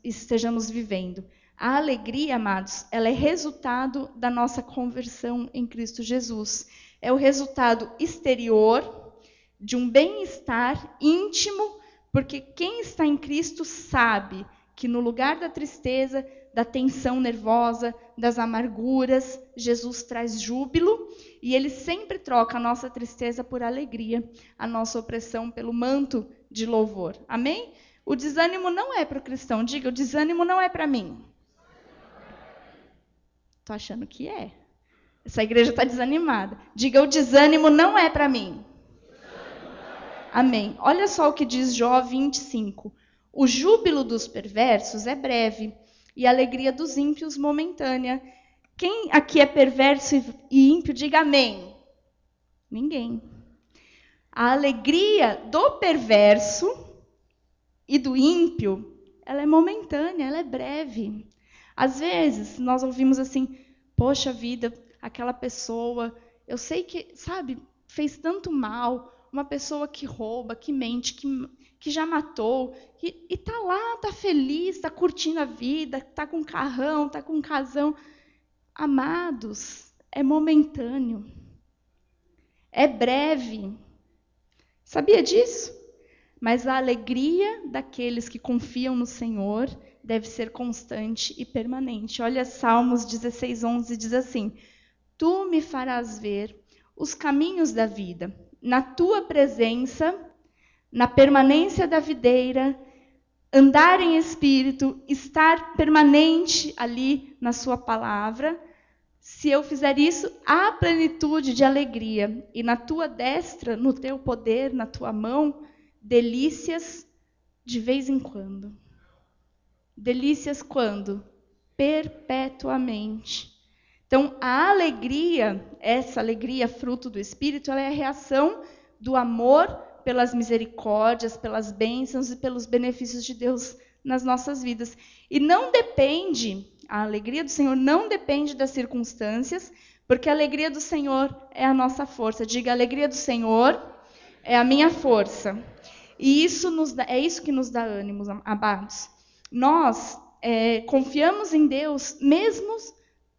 estejamos vivendo. A alegria, amados, ela é resultado da nossa conversão em Cristo Jesus. É o resultado exterior de um bem-estar íntimo, porque quem está em Cristo sabe que no lugar da tristeza, da tensão nervosa, das amarguras, Jesus traz júbilo e ele sempre troca a nossa tristeza por alegria, a nossa opressão pelo manto de louvor. Amém? O desânimo não é para o cristão. Diga, o desânimo não é para mim. Estou achando que é. Essa igreja está desanimada. Diga, o desânimo não é para mim. Amém. Olha só o que diz Jó 25. O júbilo dos perversos é breve e a alegria dos ímpios momentânea. Quem aqui é perverso e ímpio, diga amém. Ninguém. A alegria do perverso e do ímpio, ela é momentânea, ela é breve. Às vezes, nós ouvimos assim, poxa vida, aquela pessoa, eu sei que, sabe, fez tanto mal, uma pessoa que rouba, que mente, que já matou, e está lá, está feliz, está curtindo a vida, está com carrão, está com casão. Amados, é momentâneo, é breve. Sabia disso? Mas a alegria daqueles que confiam no Senhor deve ser constante e permanente. Olha, Salmos 16:11 diz assim: tu me farás ver os caminhos da vida, na tua presença, na permanência da videira, andar em espírito, estar permanente ali na sua palavra. Se eu fizer isso, há plenitude de alegria, e na tua destra, no teu poder, na tua mão, delícias de vez em quando. Delícias quando? Perpetuamente. Então, a alegria, essa alegria fruto do Espírito, ela é a reação do amor pelas misericórdias, pelas bênçãos e pelos benefícios de Deus nas nossas vidas. E não depende, a alegria do Senhor não depende das circunstâncias, porque a alegria do Senhor é a nossa força. Diga, a alegria do Senhor é a minha força. E é isso que nos dá ânimo, amados. Nós confiamos em Deus, mesmo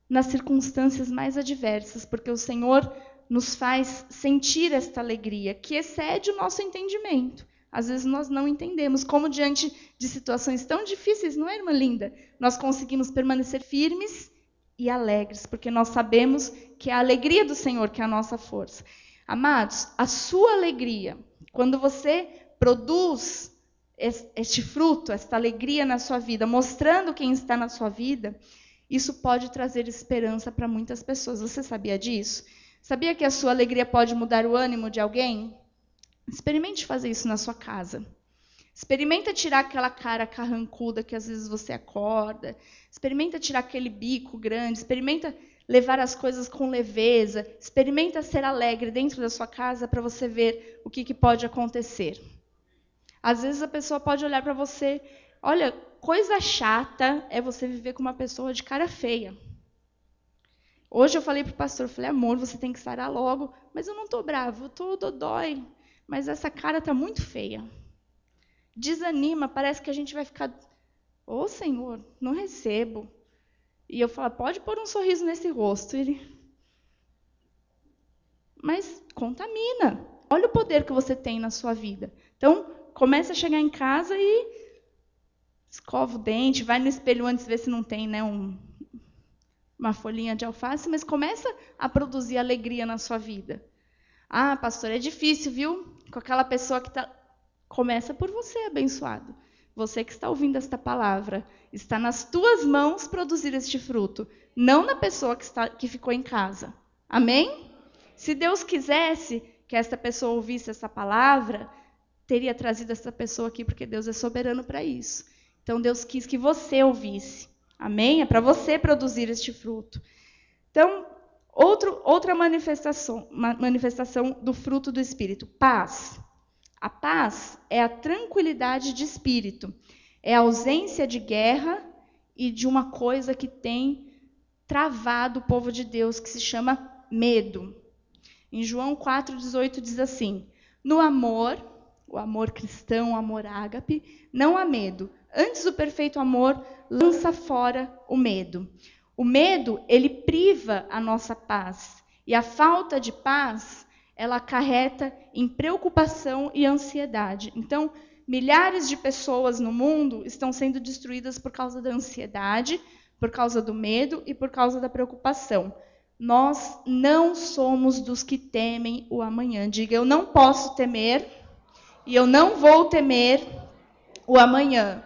nas circunstâncias mais adversas, porque o Senhor nos faz sentir esta alegria, que excede o nosso entendimento. Às vezes nós não entendemos como diante de situações tão difíceis, não é, irmã linda? Nós conseguimos permanecer firmes e alegres, porque nós sabemos que é a alegria do Senhor que é a nossa força. Amados, a sua alegria, quando você produz este fruto, esta alegria na sua vida, mostrando quem está na sua vida, isso pode trazer esperança para muitas pessoas. Você sabia disso? Sabia que a sua alegria pode mudar o ânimo de alguém? Experimente fazer isso na sua casa. Experimenta tirar aquela cara carrancuda que às vezes você acorda. Experimenta tirar aquele bico grande. Experimenta levar as coisas com leveza. Experimenta ser alegre dentro da sua casa para você ver o que pode acontecer. Às vezes a pessoa pode olhar para você, olha, coisa chata é você viver com uma pessoa de cara feia. Hoje eu falei para o pastor, eu falei, amor, você tem que sarar logo, mas eu não estou bravo, eu estou dodói, mas essa cara está muito feia. Desanima, parece que a gente vai ficar, ô Senhor, não recebo. E eu falo, pode pôr um sorriso nesse rosto. Ele, mas contamina. Olha o poder que você tem na sua vida. Então, começa a chegar em casa e escova o dente, vai no espelho antes ver se não tem, né, uma folhinha de alface, mas começa a produzir alegria na sua vida. Ah, pastor, é difícil, viu? Com aquela pessoa que está... Começa por você, abençoado. Você que está ouvindo esta palavra. Está nas tuas mãos produzir este fruto. Não na pessoa que ficou em casa. Amém? Se Deus quisesse que esta pessoa ouvisse essa palavra, teria trazido essa pessoa aqui, porque Deus é soberano para isso. Então, Deus quis que você ouvisse. Amém? É para você produzir este fruto. Então, outra manifestação do fruto do Espírito. Paz. A paz é a tranquilidade de espírito. É a ausência de guerra e de uma coisa que tem travado o povo de Deus, que se chama medo. Em João 4,18 diz assim, no amor, o amor cristão, o amor ágape, não há medo. Antes, o perfeito amor lança fora o medo. O medo, ele priva a nossa paz. E a falta de paz, ela acarreta em preocupação e ansiedade. Então, milhares de pessoas no mundo estão sendo destruídas por causa da ansiedade, por causa do medo e por causa da preocupação. Nós não somos dos que temem o amanhã. Diga, eu não posso temer e eu não vou temer o amanhã.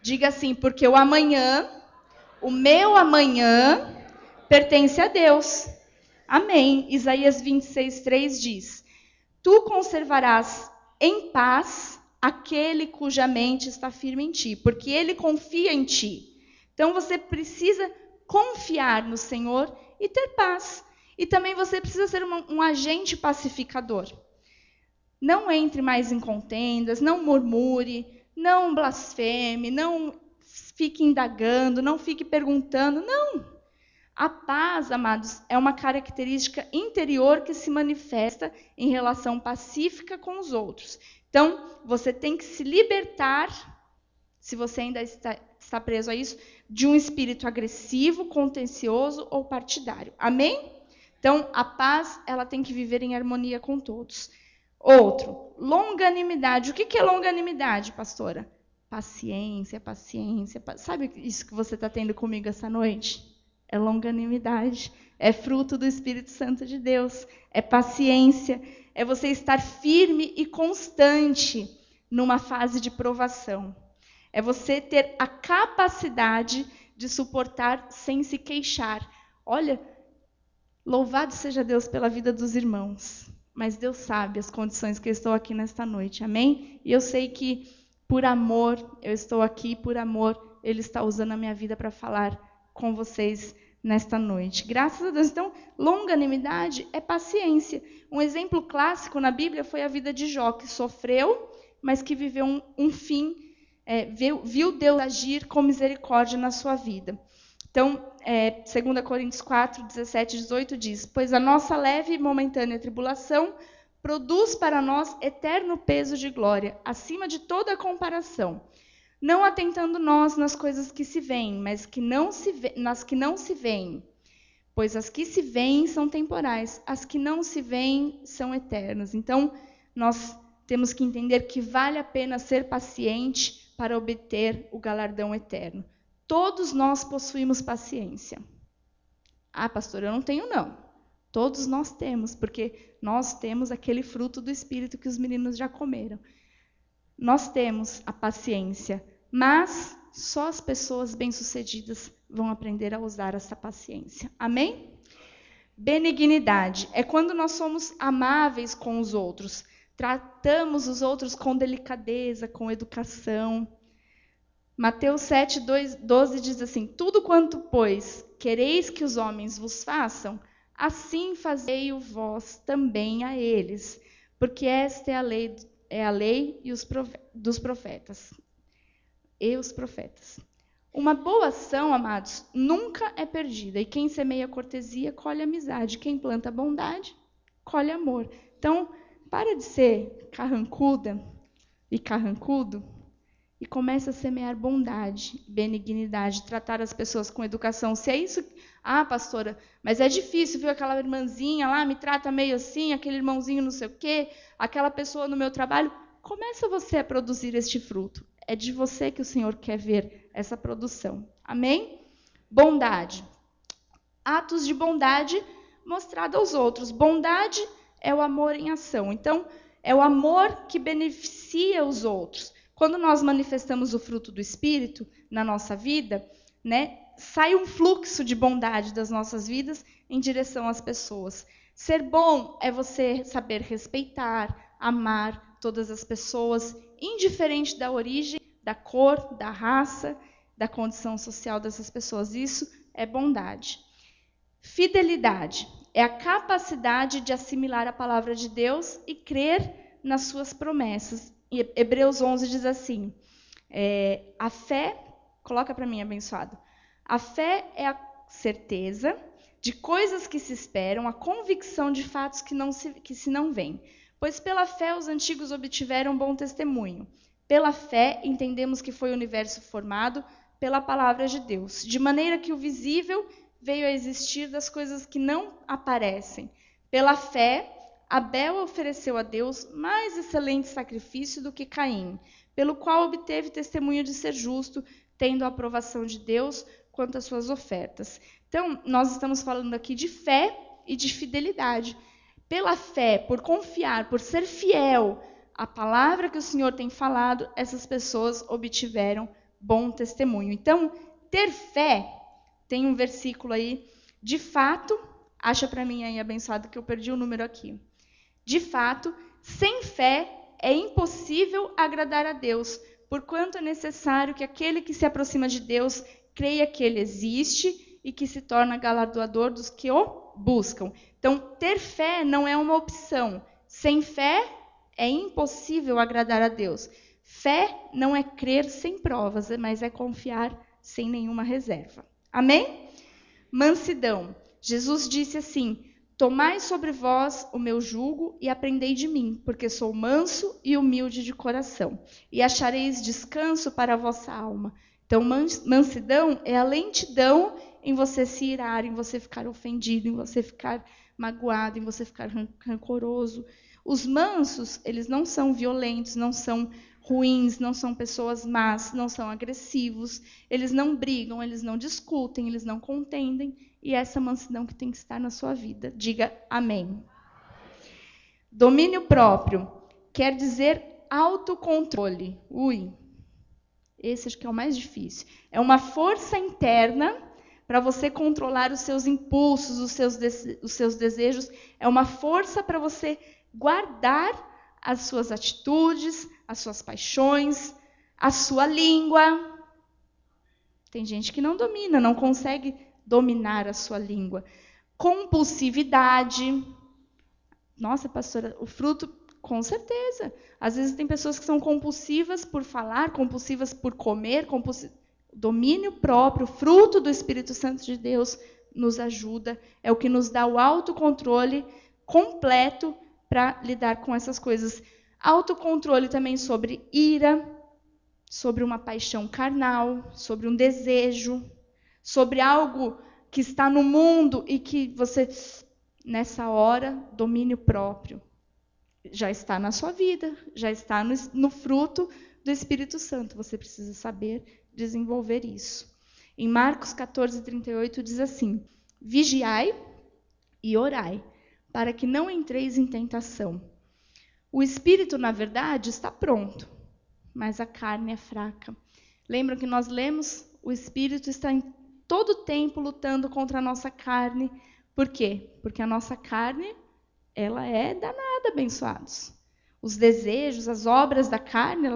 Diga assim, porque o amanhã, o meu amanhã, pertence a Deus. Amém. Isaías 26:3 diz, tu conservarás em paz aquele cuja mente está firme em ti, porque ele confia em ti. Então você precisa confiar no Senhor e ter paz. E também você precisa ser um agente pacificador. Não entre mais em contendas, não murmure, não blasfeme, não fique indagando, não fique perguntando, não. A paz, amados, é uma característica interior que se manifesta em relação pacífica com os outros. Então, você tem que se libertar, se você ainda está preso a isso, de um espírito agressivo, contencioso ou partidário. Amém? Então, a paz, ela tem que viver em harmonia com todos. Outro, longanimidade. O que é longanimidade, pastora? Paciência, paciência. Sabe isso que você está tendo comigo essa noite? É longanimidade, é fruto do Espírito Santo de Deus, é paciência, é você estar firme e constante numa fase de provação. É você ter a capacidade de suportar sem se queixar. Olha, louvado seja Deus pela vida dos irmãos, mas Deus sabe as condições que eu estou aqui nesta noite, amém? E eu sei que por amor eu estou aqui, por amor Ele está usando a minha vida para falar com vocês nesta noite. Graças a Deus. Então, longanimidade é paciência. Um exemplo clássico na Bíblia foi a vida de Jó, que sofreu, mas que viveu um fim, viu Deus agir com misericórdia na sua vida. Então, 2 Coríntios 4, 17 e 18 diz, pois a nossa leve e momentânea tribulação produz para nós eterno peso de glória, acima de toda comparação. Não atentando nós nas coisas que se veem, mas nas que não se veem. Pois as que se veem são temporais, as que não se veem são eternas. Então, nós temos que entender que vale a pena ser paciente para obter o galardão eterno. Todos nós possuímos paciência. Ah, pastor, eu não tenho não. Todos nós temos, porque nós temos aquele fruto do Espírito que os meninos já comeram. Nós temos a paciência, mas só as pessoas bem-sucedidas vão aprender a usar essa paciência. Amém? Benignidade é quando nós somos amáveis com os outros, tratamos os outros com delicadeza, com educação. Mateus 7, 12 diz assim: tudo quanto, pois, quereis que os homens vos façam, assim fazei-o vós também a eles, porque esta é a lei e dos profetas. E os profetas. Uma boa ação, amados, nunca é perdida. E quem semeia cortesia, colhe amizade. Quem planta bondade, colhe amor. Então, para de ser carrancuda e carrancudo e comece a semear bondade, benignidade, tratar as pessoas com educação. Se é isso... Ah, pastora, mas é difícil, viu? Aquela irmãzinha lá me trata meio assim, aquele irmãozinho não sei o quê, aquela pessoa no meu trabalho. Começa você a produzir este fruto. É de você que o Senhor quer ver essa produção. Amém? Bondade. Atos de bondade mostrado aos outros. Bondade é o amor em ação. Então, é o amor que beneficia os outros. Quando nós manifestamos o fruto do Espírito na nossa vida, né, sai um fluxo de bondade das nossas vidas em direção às pessoas. Ser bom é você saber respeitar, amar todas as pessoas, indiferente da origem, da cor, da raça, da condição social dessas pessoas. Isso é bondade. Fidelidade é a capacidade de assimilar a palavra de Deus e crer nas suas promessas. Hebreus 11 diz assim, a fé, coloca para mim, abençoado, a fé é a certeza de coisas que se esperam, a convicção de fatos que se não veem. Pois pela fé os antigos obtiveram bom testemunho. Pela fé entendemos que foi o universo formado pela palavra de Deus, de maneira que o visível veio a existir das coisas que não aparecem. Pela fé, Abel ofereceu a Deus mais excelente sacrifício do que Caim, pelo qual obteve testemunho de ser justo, tendo a aprovação de Deus quanto às suas ofertas. Então, nós estamos falando aqui de fé e de fidelidade. Pela fé, por confiar, por ser fiel à palavra que o Senhor tem falado, essas pessoas obtiveram bom testemunho. Então, ter fé, tem um versículo aí, de fato, acha para mim aí, abençoado, que eu perdi o número aqui. De fato, sem fé é impossível agradar a Deus, porquanto é necessário que aquele que se aproxima de Deus creia que Ele existe e que se torna galardoador dos que o buscam. Então, ter fé não é uma opção. Sem fé é impossível agradar a Deus. Fé não é crer sem provas, mas é confiar sem nenhuma reserva. Amém? Mansidão. Jesus disse assim: tomai sobre vós o meu jugo e aprendei de mim, porque sou manso e humilde de coração, e achareis descanso para a vossa alma. Então, mansidão é a lentidão em você se irar, em você ficar ofendido, em você ficar magoado, em você ficar rancoroso. Os mansos, eles não são violentos, não são ruins, não são pessoas más, não são agressivos, eles não brigam, eles não discutem, eles não contendem, e essa mansidão que tem que estar na sua vida. Diga amém. Domínio próprio quer dizer autocontrole. Esse acho que é o mais difícil. É uma força interna para você controlar os seus impulsos, os seus desejos. É uma força para você guardar as suas atitudes, as suas paixões, a sua língua. Tem gente que não domina, não consegue dominar a sua língua. Compulsividade. Nossa, pastora, o fruto, com certeza. Às vezes tem pessoas que são compulsivas por falar, compulsivas por comer, domínio próprio, fruto do Espírito Santo de Deus nos ajuda, é o que nos dá o autocontrole completo para lidar com essas coisas. Autocontrole também sobre ira, sobre uma paixão carnal, sobre um desejo, sobre algo que está no mundo e que você, nessa hora, domínio próprio. Já está na sua vida, já está no fruto do Espírito Santo. Você precisa saber desenvolver isso. Em Marcos 14, 38, diz assim: vigiai e orai, para que não entreis em tentação. O espírito, na verdade, está pronto, mas a carne é fraca. Lembram que nós lemos? O espírito está em todo o tempo lutando contra a nossa carne. Por quê? Porque a nossa carne, ela é danada, abençoados. os desejos, as obras da carne,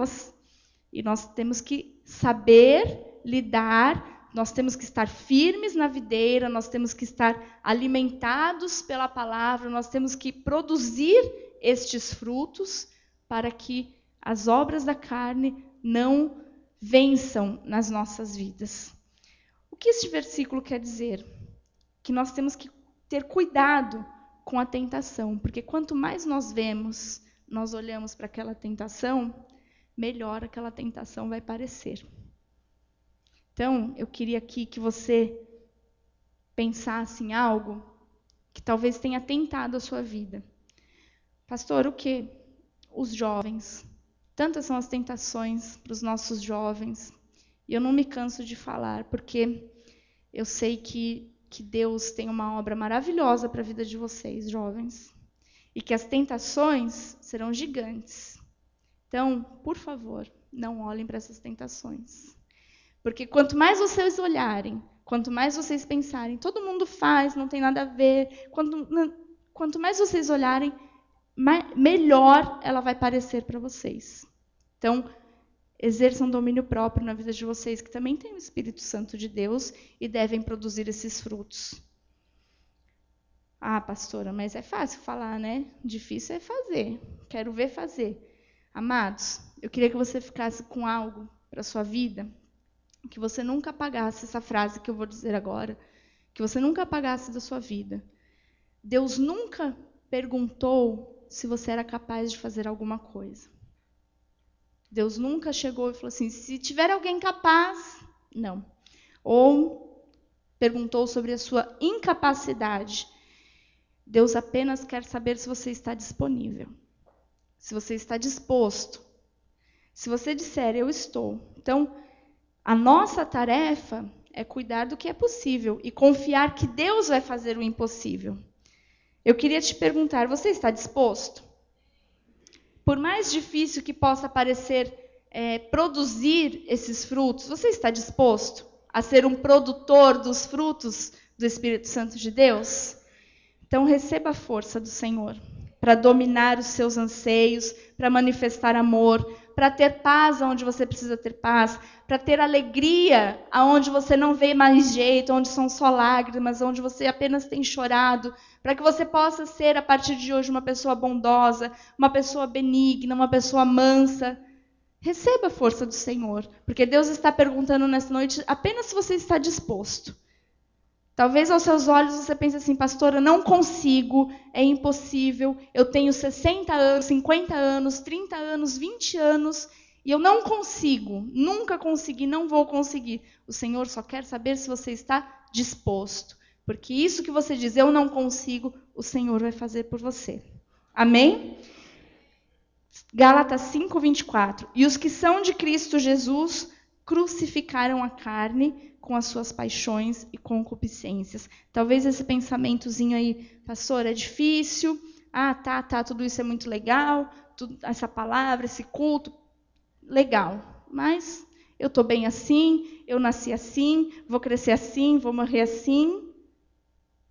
e nós temos que saber lidar, nós temos que estar firmes na videira, nós temos que estar alimentados pela palavra, nós temos que produzir estes frutos para que as obras da carne não vençam nas nossas vidas. O que este versículo quer dizer? Que nós temos que ter cuidado com a tentação, porque quanto mais nós vemos, nós olhamos para aquela tentação, melhor aquela tentação vai parecer. Então, eu queria aqui que você pensasse em algo que talvez tenha tentado a sua vida. Pastor, o que? Os jovens. Tantas são as tentações para os nossos jovens. E eu não me canso de falar, porque eu sei que Deus tem uma obra maravilhosa para a vida de vocês, jovens. E que as tentações serão gigantes. Então, por favor, não olhem para essas tentações. Porque quanto mais vocês olharem, quanto mais vocês pensarem, todo mundo faz, não tem nada a ver. Quanto mais vocês olharem, melhor ela vai parecer para vocês. Então, exerçam domínio próprio na vida de vocês, que também tem o Espírito Santo de Deus e devem produzir esses frutos. Ah, pastora, mas é fácil falar, né? Difícil é fazer. Quero ver fazer. Amados, eu queria que você ficasse com algo para a sua vida, que você nunca apagasse essa frase que eu vou dizer agora, que você nunca apagasse da sua vida. Deus nunca perguntou se você era capaz de fazer alguma coisa. Deus nunca chegou e falou assim, se tiver alguém capaz, não. Ou perguntou sobre a sua incapacidade. Deus apenas quer saber se você está disponível, se você está disposto. Se você disser, eu estou. Então, a nossa tarefa é cuidar do que é possível e confiar que Deus vai fazer o impossível. Eu queria te perguntar, você está disposto? Por mais difícil que possa parecer produzir esses frutos, você está disposto a ser um produtor dos frutos do Espírito Santo de Deus? Então, receba a força do Senhor para dominar os seus anseios, para manifestar amor, para ter paz onde você precisa ter paz, para ter alegria aonde você não vê mais jeito, onde são só lágrimas, onde você apenas tem chorado, para que você possa ser, a partir de hoje, uma pessoa bondosa, uma pessoa benigna, uma pessoa mansa. Receba a força do Senhor, porque Deus está perguntando nessa noite apenas se você está disposto. Talvez aos seus olhos você pense assim, pastora, não consigo, é impossível, eu tenho 60 anos, 50 anos, 30 anos, 20 anos, e eu não consigo, nunca consegui, não vou conseguir. O Senhor só quer saber se você está disposto, porque isso que você diz, eu não consigo, o Senhor vai fazer por você. Amém? Gálatas 5:24. E os que são de Cristo Jesus crucificaram a carne com as suas paixões e concupiscências. Talvez esse pensamentozinho aí, pastor, é difícil. Ah, tá, tudo isso é muito legal. Essa palavra, esse culto, legal. Mas eu estou bem assim, eu nasci assim, vou crescer assim, vou morrer assim.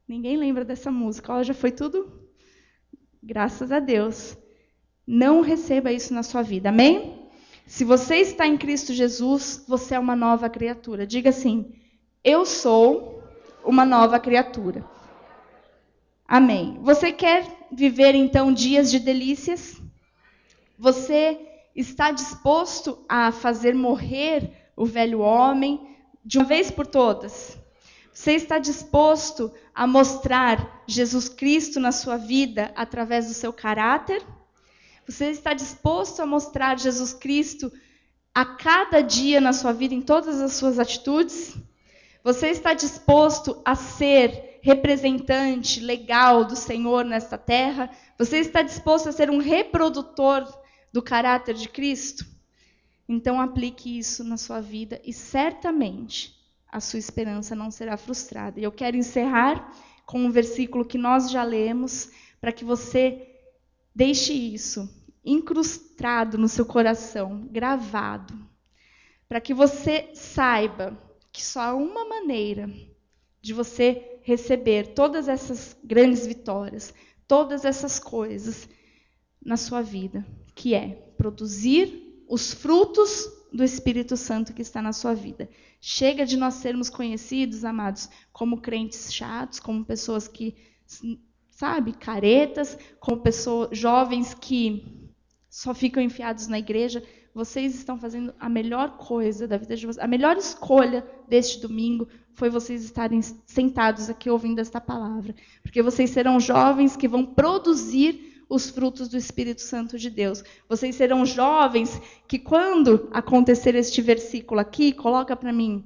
Ninguém lembra dessa música. Ó, já foi tudo? Graças a Deus. Não receba isso na sua vida, amém? Se você está em Cristo Jesus, você é uma nova criatura. Diga assim, eu sou uma nova criatura. Amém. Você quer viver, então, dias de delícias? Você está disposto a fazer morrer o velho homem de uma vez por todas? Você está disposto a mostrar Jesus Cristo na sua vida através do seu caráter? Você está disposto a mostrar Jesus Cristo a cada dia na sua vida, em todas as suas atitudes? Você está disposto a ser representante legal do Senhor nesta terra? Você está disposto a ser um reprodutor do caráter de Cristo? Então aplique isso na sua vida e certamente a sua esperança não será frustrada. E eu quero encerrar com um versículo que nós já lemos, para que você deixe isso incrustado no seu coração, gravado, para que você saiba que só há uma maneira de você receber todas essas grandes vitórias, todas essas coisas na sua vida, que é produzir os frutos do Espírito Santo que está na sua vida. Chega de nós sermos conhecidos, amados, como crentes chatos, como pessoas que, caretas, como jovens que só ficam enfiados na igreja. Vocês estão fazendo a melhor coisa da vida de vocês. A melhor escolha deste domingo foi vocês estarem sentados aqui ouvindo esta palavra. Porque vocês serão jovens que vão produzir os frutos do Espírito Santo de Deus. Vocês serão jovens que, quando acontecer este versículo aqui, coloca para mim,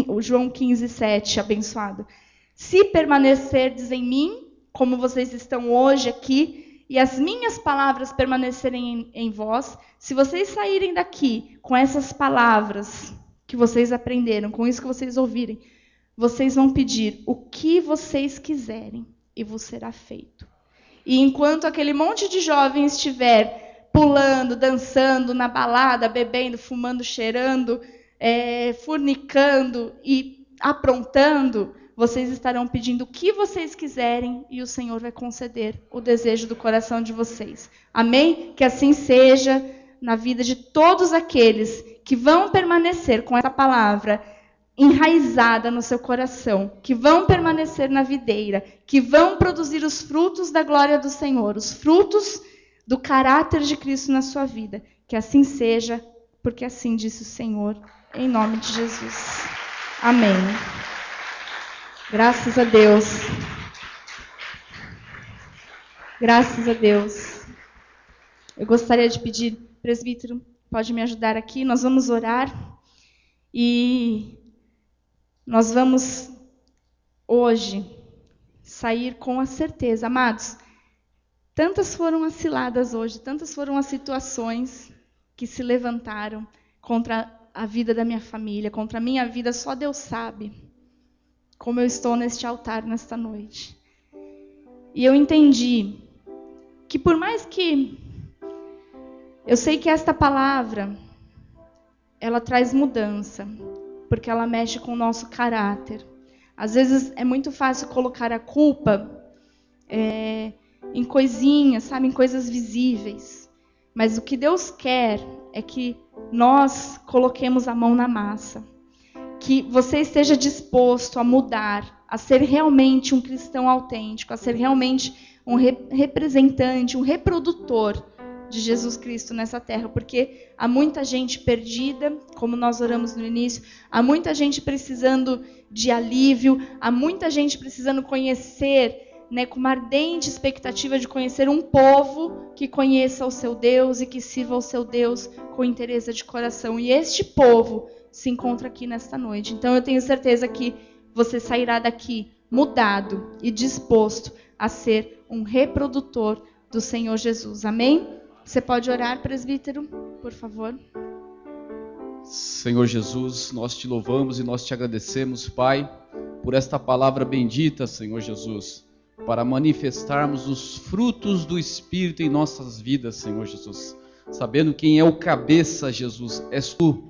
o João 15:7, abençoado. Se permanecerdes em mim, como vocês estão hoje aqui, e as minhas palavras permanecerem em vós, se vocês saírem daqui com essas palavras que vocês aprenderam, com isso que vocês ouvirem, vocês vão pedir o que vocês quiserem e vos será feito. E enquanto aquele monte de jovens estiver pulando, dançando na balada, bebendo, fumando, cheirando, fornicando e aprontando, vocês estarão pedindo o que vocês quiserem e o Senhor vai conceder o desejo do coração de vocês. Amém? Que assim seja na vida de todos aqueles que vão permanecer com essa palavra enraizada no seu coração, que vão permanecer na videira, que vão produzir os frutos da glória do Senhor, os frutos do caráter de Cristo na sua vida. Que assim seja, porque assim disse o Senhor, em nome de Jesus. Amém. Graças a Deus. Graças a Deus. Eu gostaria de pedir, presbítero, pode me ajudar aqui? Nós vamos orar e nós vamos hoje sair com a certeza, amados, tantas foram as ciladas hoje, tantas foram as situações que se levantaram contra a vida da minha família, contra a minha vida, só Deus sabe como eu estou neste altar nesta noite. E eu entendi que por mais que eu sei que esta palavra, ela traz mudança, porque ela mexe com o nosso caráter. Às vezes é muito fácil colocar a culpa em coisinhas, em coisas visíveis. Mas o que Deus quer é que nós coloquemos a mão na massa. Que você esteja disposto a mudar, a ser realmente um cristão autêntico, a ser realmente um representante, um reprodutor de Jesus Cristo nessa terra, porque há muita gente perdida, como nós oramos no início, há muita gente precisando de alívio, há muita gente precisando conhecer, com uma ardente expectativa de conhecer um povo que conheça o seu Deus e que sirva ao seu Deus com interesse de coração. E este povo se encontra aqui nesta noite. Então eu tenho certeza que você sairá daqui mudado e disposto a ser um reprodutor do Senhor Jesus. Amém? Você pode orar, presbítero, por favor? Senhor Jesus, nós te louvamos e nós te agradecemos, Pai, por esta palavra bendita, Senhor Jesus, para manifestarmos os frutos do Espírito em nossas vidas, Senhor Jesus. Sabendo quem é o cabeça, Jesus, és Tu,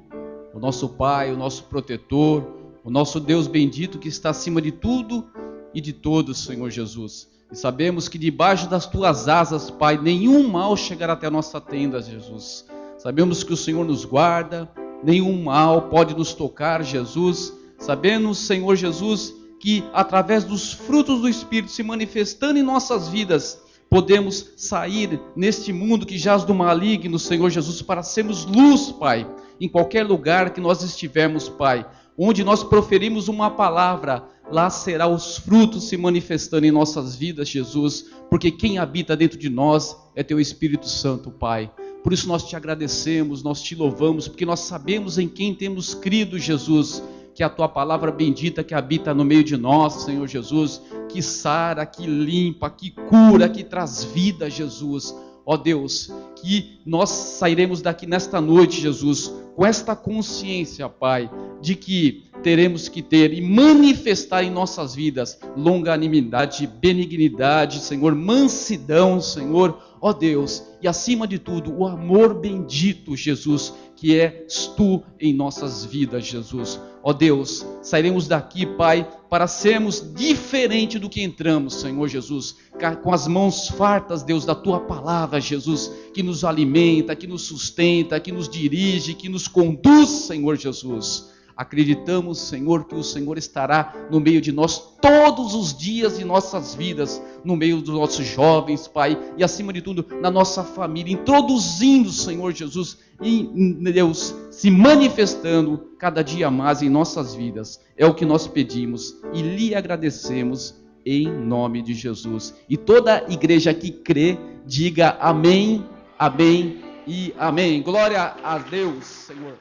o nosso Pai, o nosso protetor, o nosso Deus bendito que está acima de tudo e de todos, Senhor Jesus. E sabemos que debaixo das Tuas asas, Pai, nenhum mal chegará até a nossa tenda, Jesus. Sabemos que o Senhor nos guarda, nenhum mal pode nos tocar, Jesus. Sabemos, Senhor Jesus, que através dos frutos do Espírito se manifestando em nossas vidas, podemos sair neste mundo que jaz do maligno, Senhor Jesus, para sermos luz, Pai, em qualquer lugar que nós estivermos, Pai. Onde nós proferimos uma palavra, lá será os frutos se manifestando em nossas vidas, Jesus, porque quem habita dentro de nós é Teu Espírito Santo, Pai. Por isso nós te agradecemos, nós te louvamos, porque nós sabemos em quem temos crido, Jesus, que a Tua palavra bendita que habita no meio de nós, Senhor Jesus, que sara, que limpa, que cura, que traz vida, Jesus. Ó Deus, que nós sairemos daqui nesta noite, Jesus, com esta consciência, Pai, de que teremos que ter e manifestar em nossas vidas longanimidade, benignidade, Senhor, mansidão, Senhor, ó Deus, e acima de tudo, o amor bendito, Jesus, que és Tu em nossas vidas, Jesus. Ó Deus, sairemos daqui, Pai, para sermos diferente do que entramos, Senhor Jesus, com as mãos fartas, Deus, da Tua palavra, Jesus, que nos alimenta, que nos sustenta, que nos dirige, que nos conduz, Senhor Jesus. Acreditamos, Senhor, que o Senhor estará no meio de nós todos os dias de nossas vidas, no meio dos nossos jovens, Pai, e acima de tudo, na nossa família, introduzindo, Senhor Jesus, e Deus, se manifestando cada dia mais em nossas vidas. É o que nós pedimos e lhe agradecemos em nome de Jesus. E toda igreja que crê, diga amém, amém e amém. Glória a Deus, Senhor.